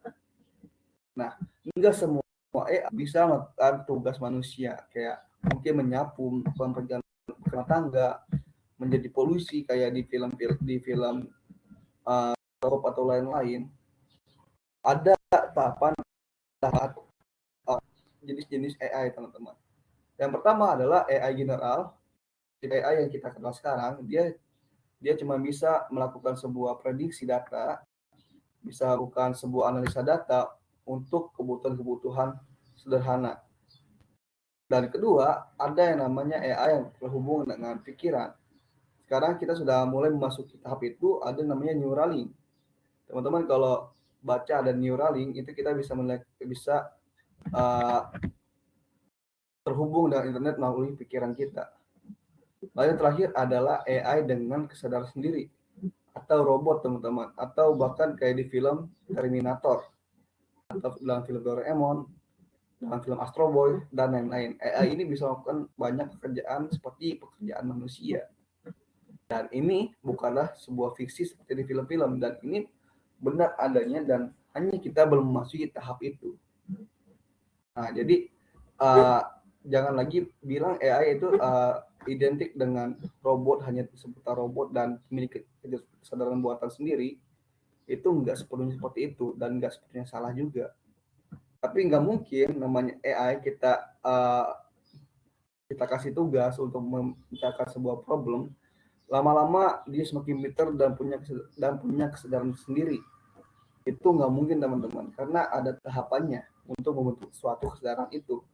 Nah, hingga semua AI bisa melakukan tugas manusia, kayak mungkin menyapu, melakukan perjalanan rumah tangga, menjadi polusi kayak di film atau lain-lain. Ada tahapan jenis-jenis AI, teman-teman. Yang pertama adalah AI general. AI yang kita kenal sekarang, dia cuma bisa melakukan sebuah prediksi data, bisa melakukan sebuah analisa data untuk kebutuhan-kebutuhan sederhana. Dan kedua, ada yang namanya AI yang terhubung dengan pikiran. Sekarang kita sudah mulai memasuki tahap itu, ada yang namanya Neuralink. Teman-teman kalau baca ada Neuralink, itu kita bisa terhubung dengan internet melalui pikiran kita. Lalu yang terakhir adalah AI dengan kesadaran sendiri atau robot, teman-teman, atau bahkan kayak di film Terminator atau dalam film Doraemon, dalam film Astro Boy, dan lain-lain. AI ini bisa melakukan banyak pekerjaan seperti pekerjaan manusia. Dan ini bukanlah sebuah fiksi seperti di film-film, dan ini benar adanya dan hanya kita belum memasuki tahap itu. Nah, jadi jangan lagi bilang AI itu identik dengan robot, hanya seputar robot dan memiliki kesadaran buatan sendiri. Itu enggak sepenuhnya seperti itu dan enggak sepenuhnya salah juga. Tapi nggak mungkin namanya AI kita kasih tugas untuk memecahkan sebuah problem, lama-lama dia semakin pintar dan punya kesadaran sendiri. Itu nggak mungkin, teman-teman, karena ada tahapannya untuk membentuk suatu kesadaran itu.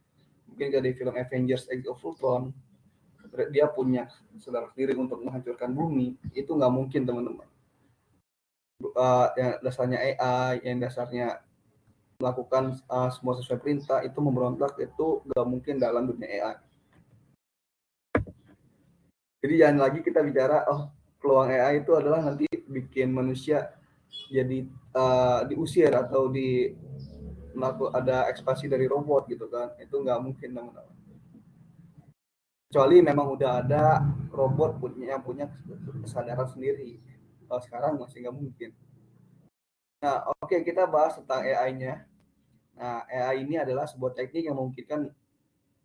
Mungkin kayak di film Avengers Age of Ultron, dia punya kesadaran sendiri untuk menghancurkan bumi. Itu nggak mungkin, teman-teman. Yang dasarnya AI, yang dasarnya melakukan semua sesuai perintah, itu memberontak, itu nggak mungkin dalam dunia AI. Jadi jangan lagi kita bicara peluang AI itu adalah nanti bikin manusia jadi diusir atau ada ekspansi dari robot gitu kan, itu nggak mungkin teman-teman, kecuali memang udah ada robot yang punya kesadaran sendiri. Kalau sekarang masih nggak mungkin. Nah, oke, kita bahas tentang AI-nya. Nah, AI ini adalah sebuah teknik yang memungkinkan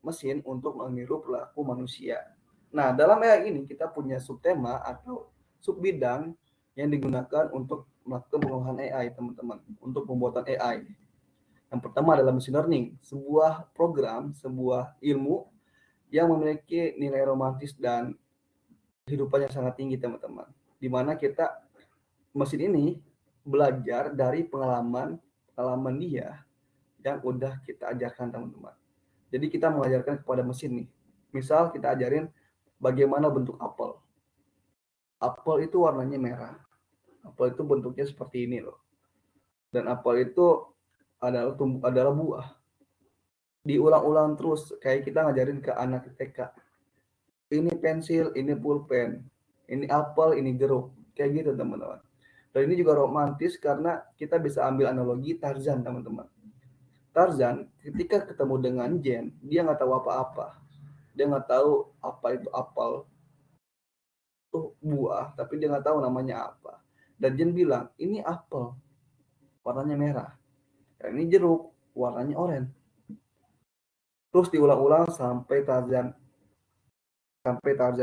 mesin untuk meniru perilaku manusia. Nah, dalam AI ini kita punya subtema atau subbidang yang digunakan untuk melakukan pengolahan AI, teman-teman, untuk pembuatan AI. Yang pertama adalah machine learning, sebuah program, sebuah ilmu yang memiliki nilai romantis dan kehidupan yang sangat tinggi, teman-teman. Di mana mesin ini belajar dari pengalaman dia yang udah kita ajarkan, teman-teman. Jadi kita mengajarkan kepada mesin nih. Misal kita ajarin bagaimana bentuk apel. Apel itu warnanya merah. Apel itu bentuknya seperti ini loh. Dan apel itu adalah buah. Diulang-ulang terus kayak kita ngajarin ke anak TK. Ini pensil, ini pulpen, ini apel, ini jeruk. Kayak gitu, teman-teman. Dan ini juga romantis karena kita bisa ambil analogi Tarzan, teman-teman. Tarzan ketika ketemu dengan Jen, dia nggak tahu apa-apa. Dia nggak tahu apa itu apel, itu buah, tapi dia nggak tahu namanya apa. Dan Jen bilang, ini apel, warnanya merah. Dan ini jeruk, warnanya oranye. Terus diulang-ulang sampai Tarzan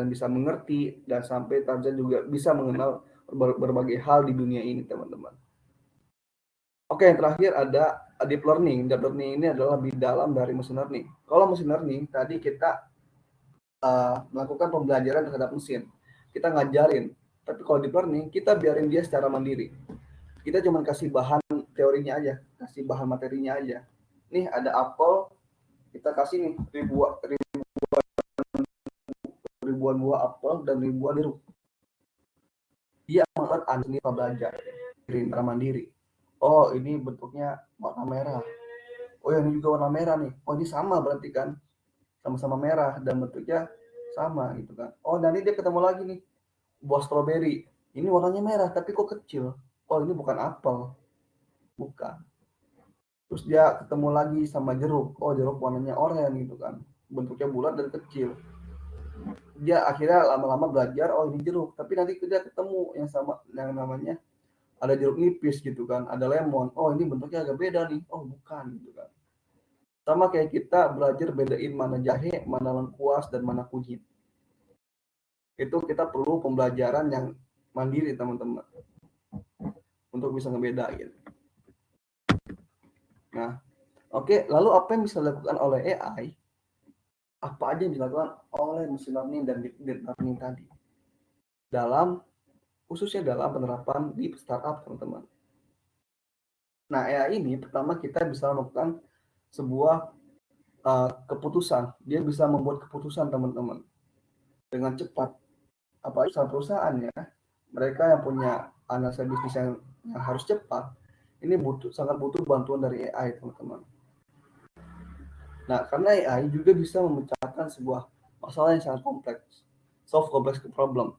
bisa mengerti dan sampai Tarzan juga bisa mengenal berbagai hal di dunia ini, teman-teman. Oke, yang terakhir ada deep learning. Deep learning ini adalah lebih dalam dari machine learning. Kalau machine learning tadi kita melakukan pembelajaran terhadap mesin, kita ngajarin. Tapi kalau deep learning kita biarin dia secara mandiri. Kita cuma kasih bahan teorinya aja, kasih bahan materinya aja. Nih ada apel, kita kasih nih ribuan buah apel dan ribuan jeruk. Dia membuat sendiri belajar secara mandiri. Oh, ini bentuknya warna merah. Oh, ini juga warna merah nih. Oh, ini sama berarti kan, sama-sama merah dan bentuknya sama gitu kan. Oh, nanti dia ketemu lagi nih buah stroberi. Ini warnanya merah tapi kok kecil. Oh, ini bukan apel, bukan. Terus dia ketemu lagi sama jeruk. Oh, jeruk warnanya oranye gitu kan, bentuknya bulat dan kecil. Dia akhirnya lama-lama belajar, oh ini jeruk. Tapi nanti dia ketemu yang sama, yang namanya ada jeruk nipis gitu kan, ada lemon. Oh, ini bentuknya agak beda nih. Oh, bukan gitu kan. Sama kayak kita belajar bedain mana jahe, mana lengkuas, dan mana kunyit. Itu kita perlu pembelajaran yang mandiri, teman-teman, untuk bisa ngebedain. Nah, oke, lalu apa yang bisa dilakukan oleh AI? Apa aja yang dilakukan oleh machine learning dan deep learning tadi? Khususnya dalam penerapan di startup, teman-teman. Nah, AI ini pertama kita bisa melakukan sebuah keputusan. Dia bisa membuat keputusan, teman-teman, dengan cepat. Apalagi sama perusahaannya, mereka yang punya analisa bisnis yang harus cepat, ini sangat butuh bantuan dari AI, teman-teman. Nah, karena AI juga bisa memecahkan sebuah masalah yang sangat kompleks, solve complex problem.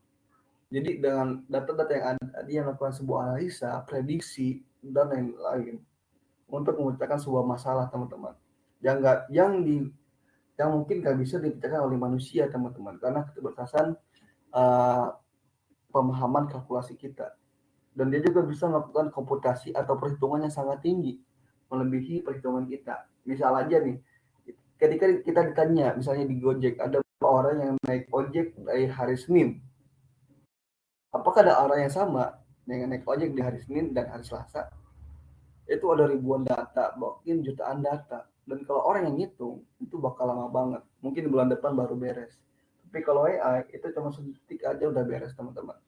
Jadi dengan data-data yang ada, dia melakukan sebuah analisa, prediksi, dan lain-lain untuk memecahkan sebuah masalah, teman-teman. Yang mungkin nggak bisa dipecahkan oleh manusia, teman-teman, karena keterbatasan pemahaman kalkulasi kita. Dan dia juga bisa melakukan komputasi atau perhitungan yang sangat tinggi, melebihi perhitungan kita. Misal aja nih, ketika kita ditanya, misalnya di Gojek, ada beberapa orang yang naik ojek dari hari Senin. Apakah ada orang yang sama yang naik ojek di hari Senin dan hari Selasa? Itu ada ribuan data, mungkin jutaan data. Dan kalau orang yang ngitung, itu bakal lama banget. Mungkin bulan depan baru beres. Tapi kalau AI, itu cuma sedetik aja udah beres, teman-teman.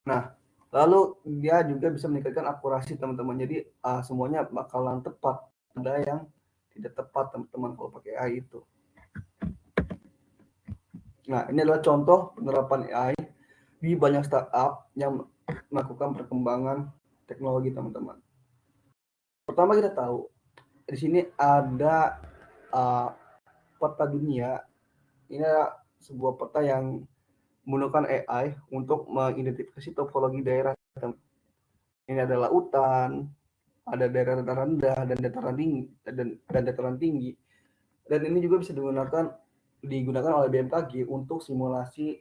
Nah, lalu dia juga bisa meningkatkan akurasi, teman-teman. Jadi semuanya bakalan tepat. Ada yang tidak tepat, teman-teman, kalau pakai AI itu. Nah, ini adalah contoh penerapan AI di banyak startup yang melakukan perkembangan teknologi, teman-teman. Pertama kita tahu di sini ada peta dunia ini adalah sebuah peta yang menggunakan AI untuk mengidentifikasi topologi daerah. Ini adalah lautan, ada daerah dataran rendah dan dataran tinggi dan dataran tinggi. Dan ini juga bisa digunakan oleh BMKG untuk simulasi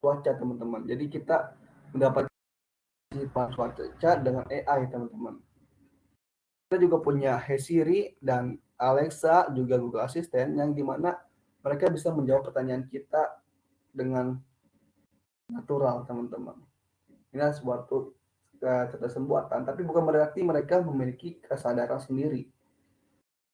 cuaca, teman-teman. Jadi kita mendapat cuaca dengan AI, teman-teman. Kita juga punya Hey Siri dan Alexa, juga Google Assistant, yang dimana mereka bisa menjawab pertanyaan kita dengan natural, teman-teman. Ini suatu kecerdasan buatan, tapi bukan berarti mereka memiliki kesadaran sendiri.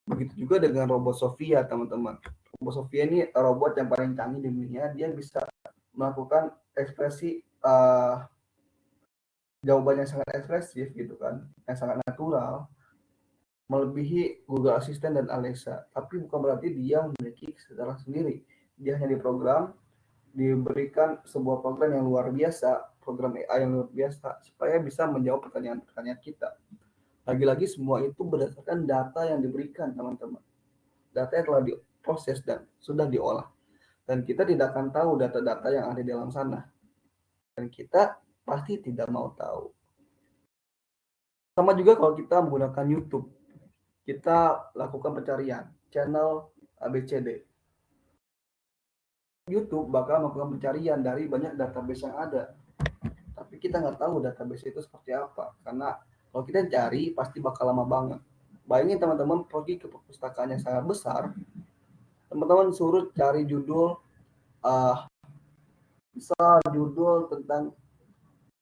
Begitu juga dengan robot Sophia, teman-teman. Robot Sophia ini robot yang paling canggih di dunia. Dia bisa melakukan ekspresi jawaban yang sangat ekspresif gitu kan, yang sangat natural, melebihi Google Assistant dan Alexa. Tapi bukan berarti dia memiliki kesadaran sendiri. Dia hanya diprogram, diberikan sebuah program yang luar biasa, program AI yang luar biasa, supaya bisa menjawab pertanyaan-pertanyaan kita. Lagi-lagi semua itu berdasarkan data yang diberikan, teman-teman. Data yang telah diproses dan sudah diolah. Dan kita tidak akan tahu data-data yang ada di dalam sana. Dan kita pasti tidak mau tahu. Sama juga kalau kita menggunakan YouTube. Kita lakukan pencarian channel ABCD. YouTube bakal melakukan pencarian dari banyak database yang ada. Tapi kita nggak tahu database itu seperti apa. Karena kalau kita cari pasti bakal lama banget. Bayangin teman-teman pergi ke perpustakaan yang sangat besar. Teman-teman suruh cari judul misal judul tentang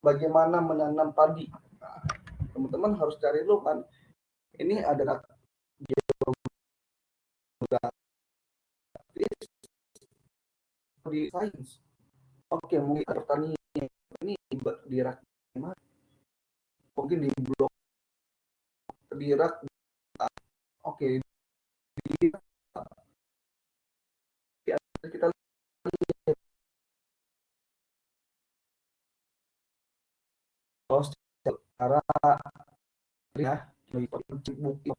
bagaimana menanam padi. Nah, teman-teman harus cari dulu kan. Ini adalah di sains. Oke, mungkin pertanian ini di rak mana? Mungkin di blok di rak. Oke, di kita lihat cara ya bukti.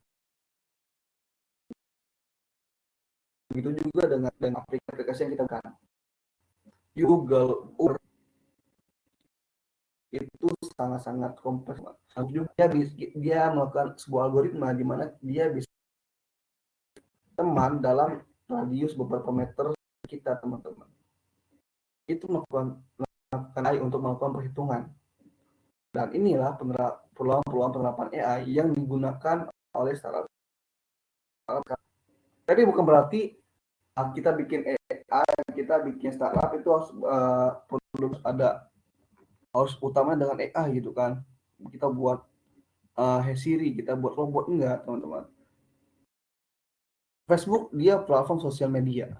Begitu juga dengan aplikasi yang kita kan. Google Earth itu sangat-sangat kompleks. Juga dia melakukan sebuah algoritma di mana dia bisa teman dalam radius beberapa meter kita, teman-teman. Itu melakukan AI untuk melakukan perhitungan. Dan inilah peluang-peluang penerapan AI yang digunakan oleh startup. Tapi bukan berarti kita bikin AI, kita bikin startup itu harus harus utama dengan AI gitu kan. Kita buat Hey Siri, kita buat robot, enggak, teman-teman. Facebook dia platform sosial media.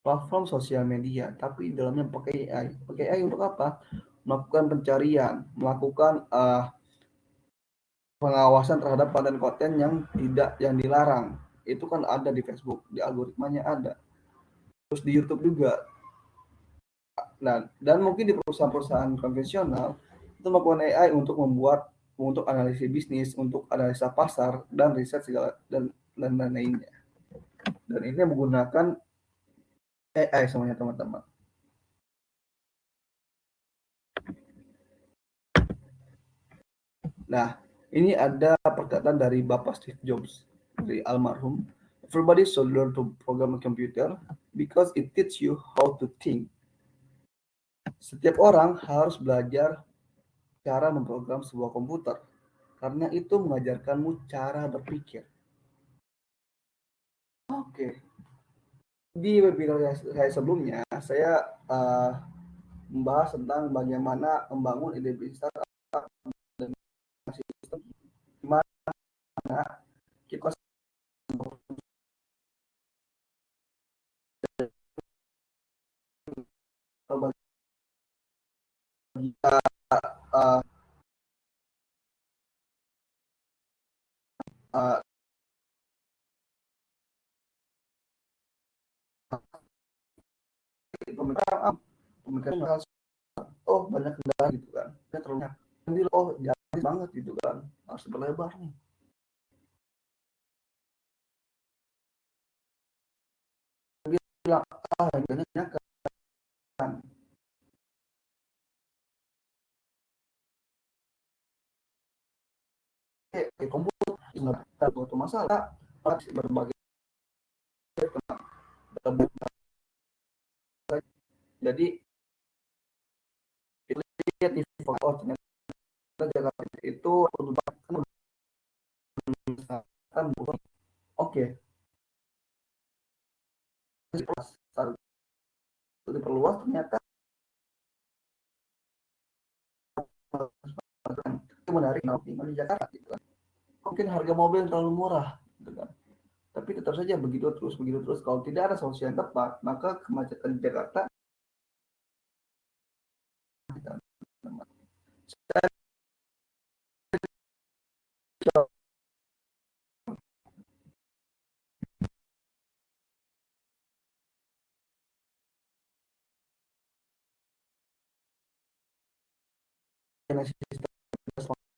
Platform sosial media, tapi dalamnya pakai AI. Pakai AI untuk apa? Melakukan pencarian, melakukan pengawasan terhadap konten-konten yang dilarang. Itu kan ada di Facebook, di algoritmanya ada. Terus di YouTube juga. Nah, dan mungkin di perusahaan-perusahaan konvensional itu melakukan AI untuk analisis bisnis, untuk analisa pasar dan riset segala dan lainnya. Dan ini menggunakan AI semuanya, teman-teman. Nah, ini ada perkataan dari Bapak Steve Jobs, dari almarhum. Everybody should learn to program a computer because it teaches you how to think. Setiap orang harus belajar cara memprogram sebuah komputer karena itu mengajarkanmu cara berpikir. Oke. Di webinar saya sebelumnya, saya membahas tentang bagaimana membangun ide bisnis startup dan sistem gimana kita uh, uh, pemikiran oh banyak kendala gitu kan, ternyata oh jalan banget gitu kan, harus berlebar nih. bilang, harganya kan. Komputer nggak butuh masalah, berbagai jadi itu lihat di oh ternyata Jakarta itu kan bukan oke diperluas ternyata itu menarik tinggal di Jakarta gitu kan. Mungkin harga mobil terlalu murah gitu kan. Tapi tetap saja begitu terus kalau tidak ada solusi yang tepat maka kemacetan di Jakarta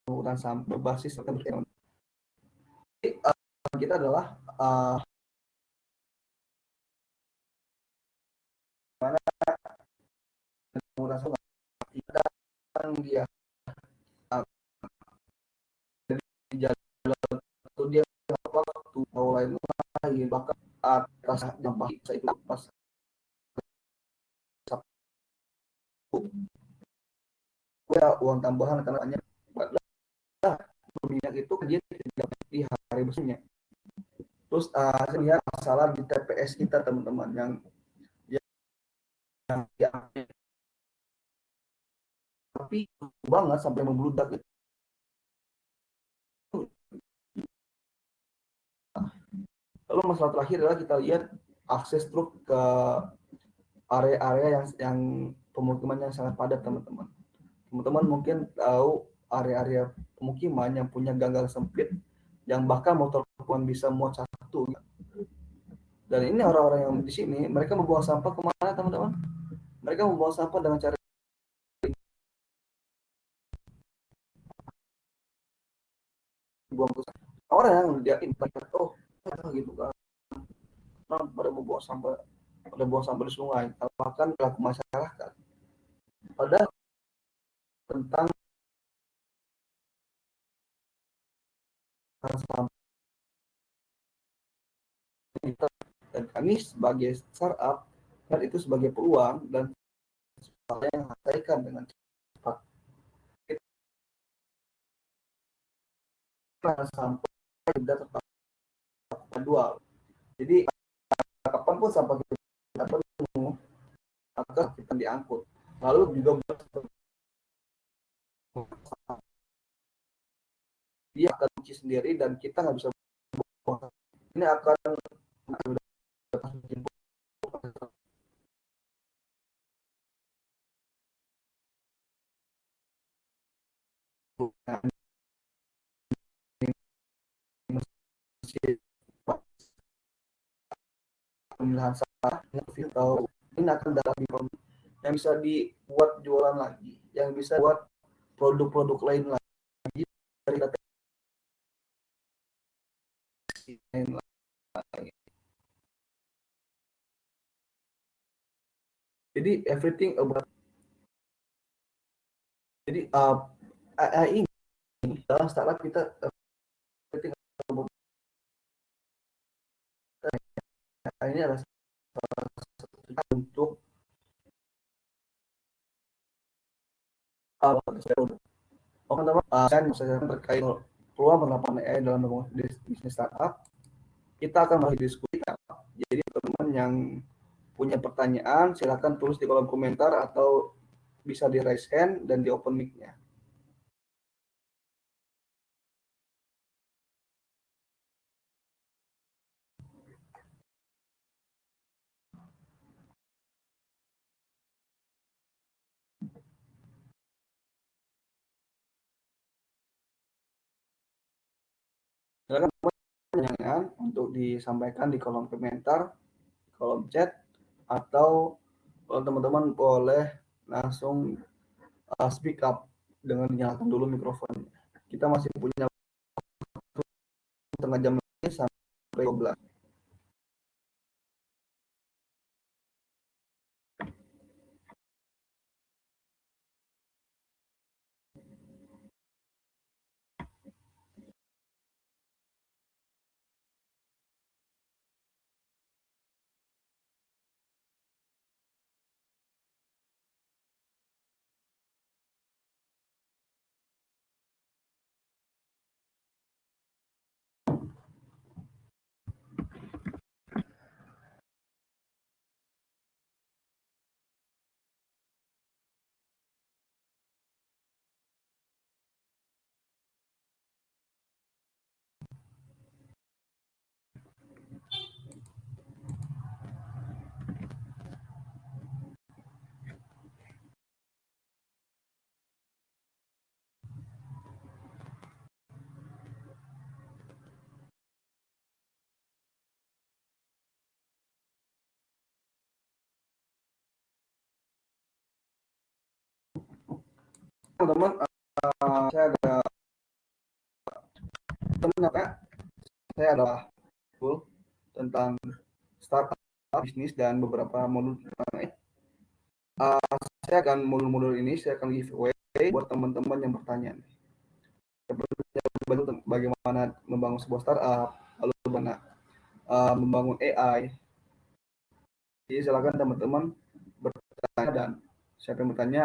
penggunaan saham berbasis kita adalah mana penggunaan saham kita dia di jalan itu dia waktu mau lain lagi bahkan atas dampak saya itu pas ya uang tambahan karena banyak minyak itu dia tidak di hari besarnya. Terus saya lihat masalah di TPS kita teman-teman yang tapi banget sampai membludak itu. Lalu masalah terakhir adalah kita lihat akses truk ke area-area yang pemukiman yang sangat padat teman-teman. Teman-teman mungkin tahu area-area pemukiman yang punya gang-gang sempit yang bahkan motor pun bisa muat satu. Dan ini orang-orang yang di sini mereka membuang sampah kemana teman-teman? Mereka membuang sampah dengan cara buang ke orang yang lihatin oh gitu kan pada membuang sampah di sungai bahkan pelaku masyarakat padahal tentang sampah dan kami sebagai startup dan itu sebagai peluang dan yang sampaikan dengan cepat kita sampah tidak tetap dual jadi kapanpun sampah kita penuh maka kita diangkut lalu juga dia akan cuci sendiri dan kita nggak bisa buang. Ini akan pemilahan sampah atau ini akan dalam yang bisa dibuat jualan lagi, yang bisa buat produk-produk lain lagi dari lain lagi. Jadi everything about jadi AI ini dalam startup kita everything about ini adalah untuk teman-teman kan saya terkait peluang penerapan AI dalam bisnis startup kita akan mulai diskusi. Jadi teman-teman yang punya pertanyaan silakan tulis di kolom komentar atau bisa di raise hand dan di open mic-nya. Silakan pertanyaan untuk disampaikan di kolom komentar, kolom chat, atau kalau teman-teman boleh langsung speak up dengan menyalakan dulu mikrofonnya. Kita masih punya setengah jam lagi sampai 12. teman-teman, saya ada teman ya, saya adalah full tentang startup bisnis dan beberapa modul tentang saya akan modul-modul ini saya akan giveaway buat teman-teman yang bertanya bagaimana membangun sebuah startup, lalu bagaimana membangun AI. Jadi silakan teman-teman bertanya dan siapa yang bertanya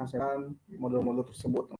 akan modul-modul tersebut.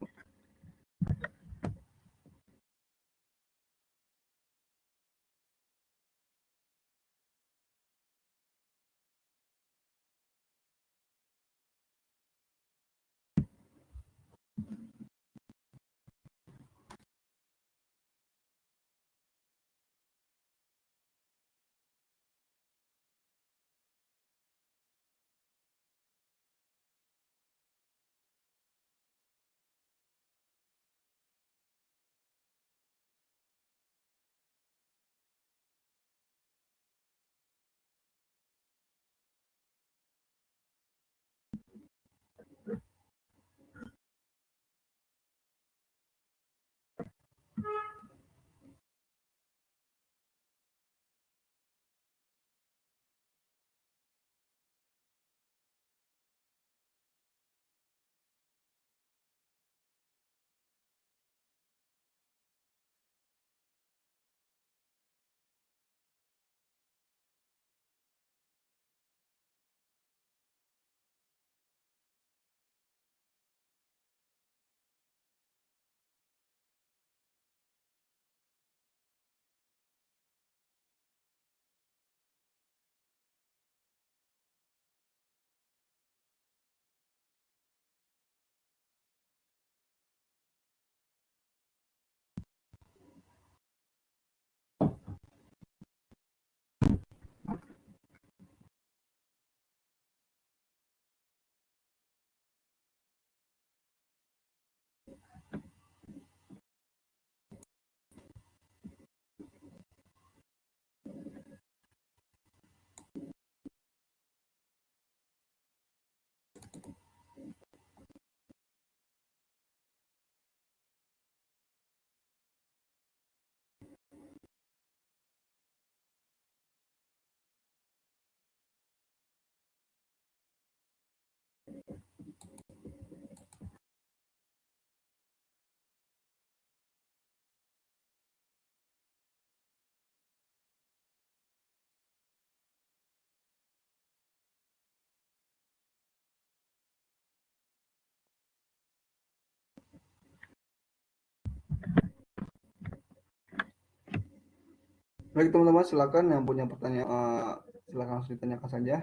Baik teman-teman, silakan yang punya pertanyaan silakan langsung ditanyakan saja.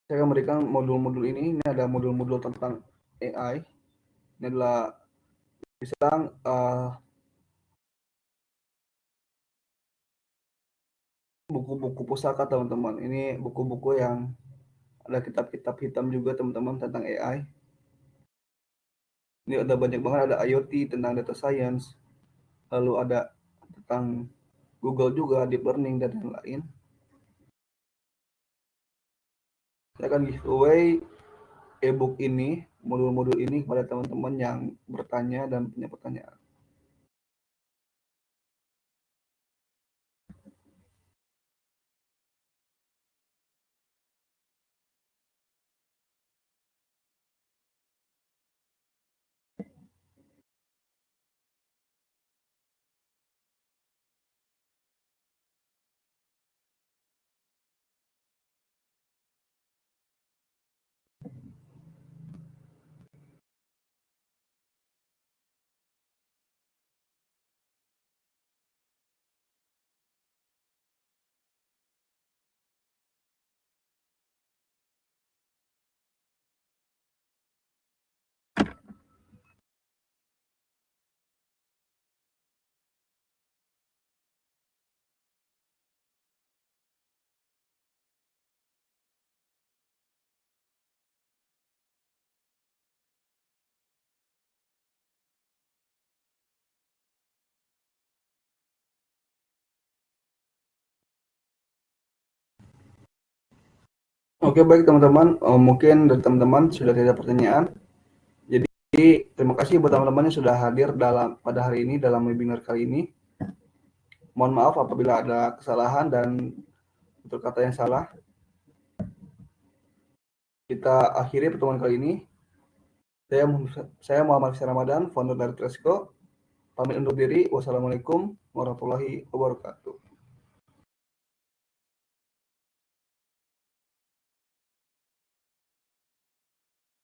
Saya akan memberikan modul-modul ini. Ini ada modul-modul tentang AI. Ini adalah bisa buku-buku pusaka teman-teman. Ini buku-buku yang ada kitab-kitab hitam juga teman-teman tentang AI. Ini ada banyak banget, ada IoT tentang data science, lalu ada tentang Google juga, deep learning dan yang lain. Saya akan giveaway e-book ini, modul-modul ini kepada teman-teman yang bertanya dan punya pertanyaan. Oke baik teman-teman, mungkin dari teman-teman sudah tidak ada pertanyaan. Jadi terima kasih buat teman-teman yang sudah hadir pada hari ini dalam webinar kali ini. Mohon maaf apabila ada kesalahan dan tutur kata yang salah. Kita akhiri pertemuan kali ini. Saya Muhammad Syah Ramadan, founder dari Tresco. Pamit undur diri. Wassalamualaikum warahmatullahi wabarakatuh.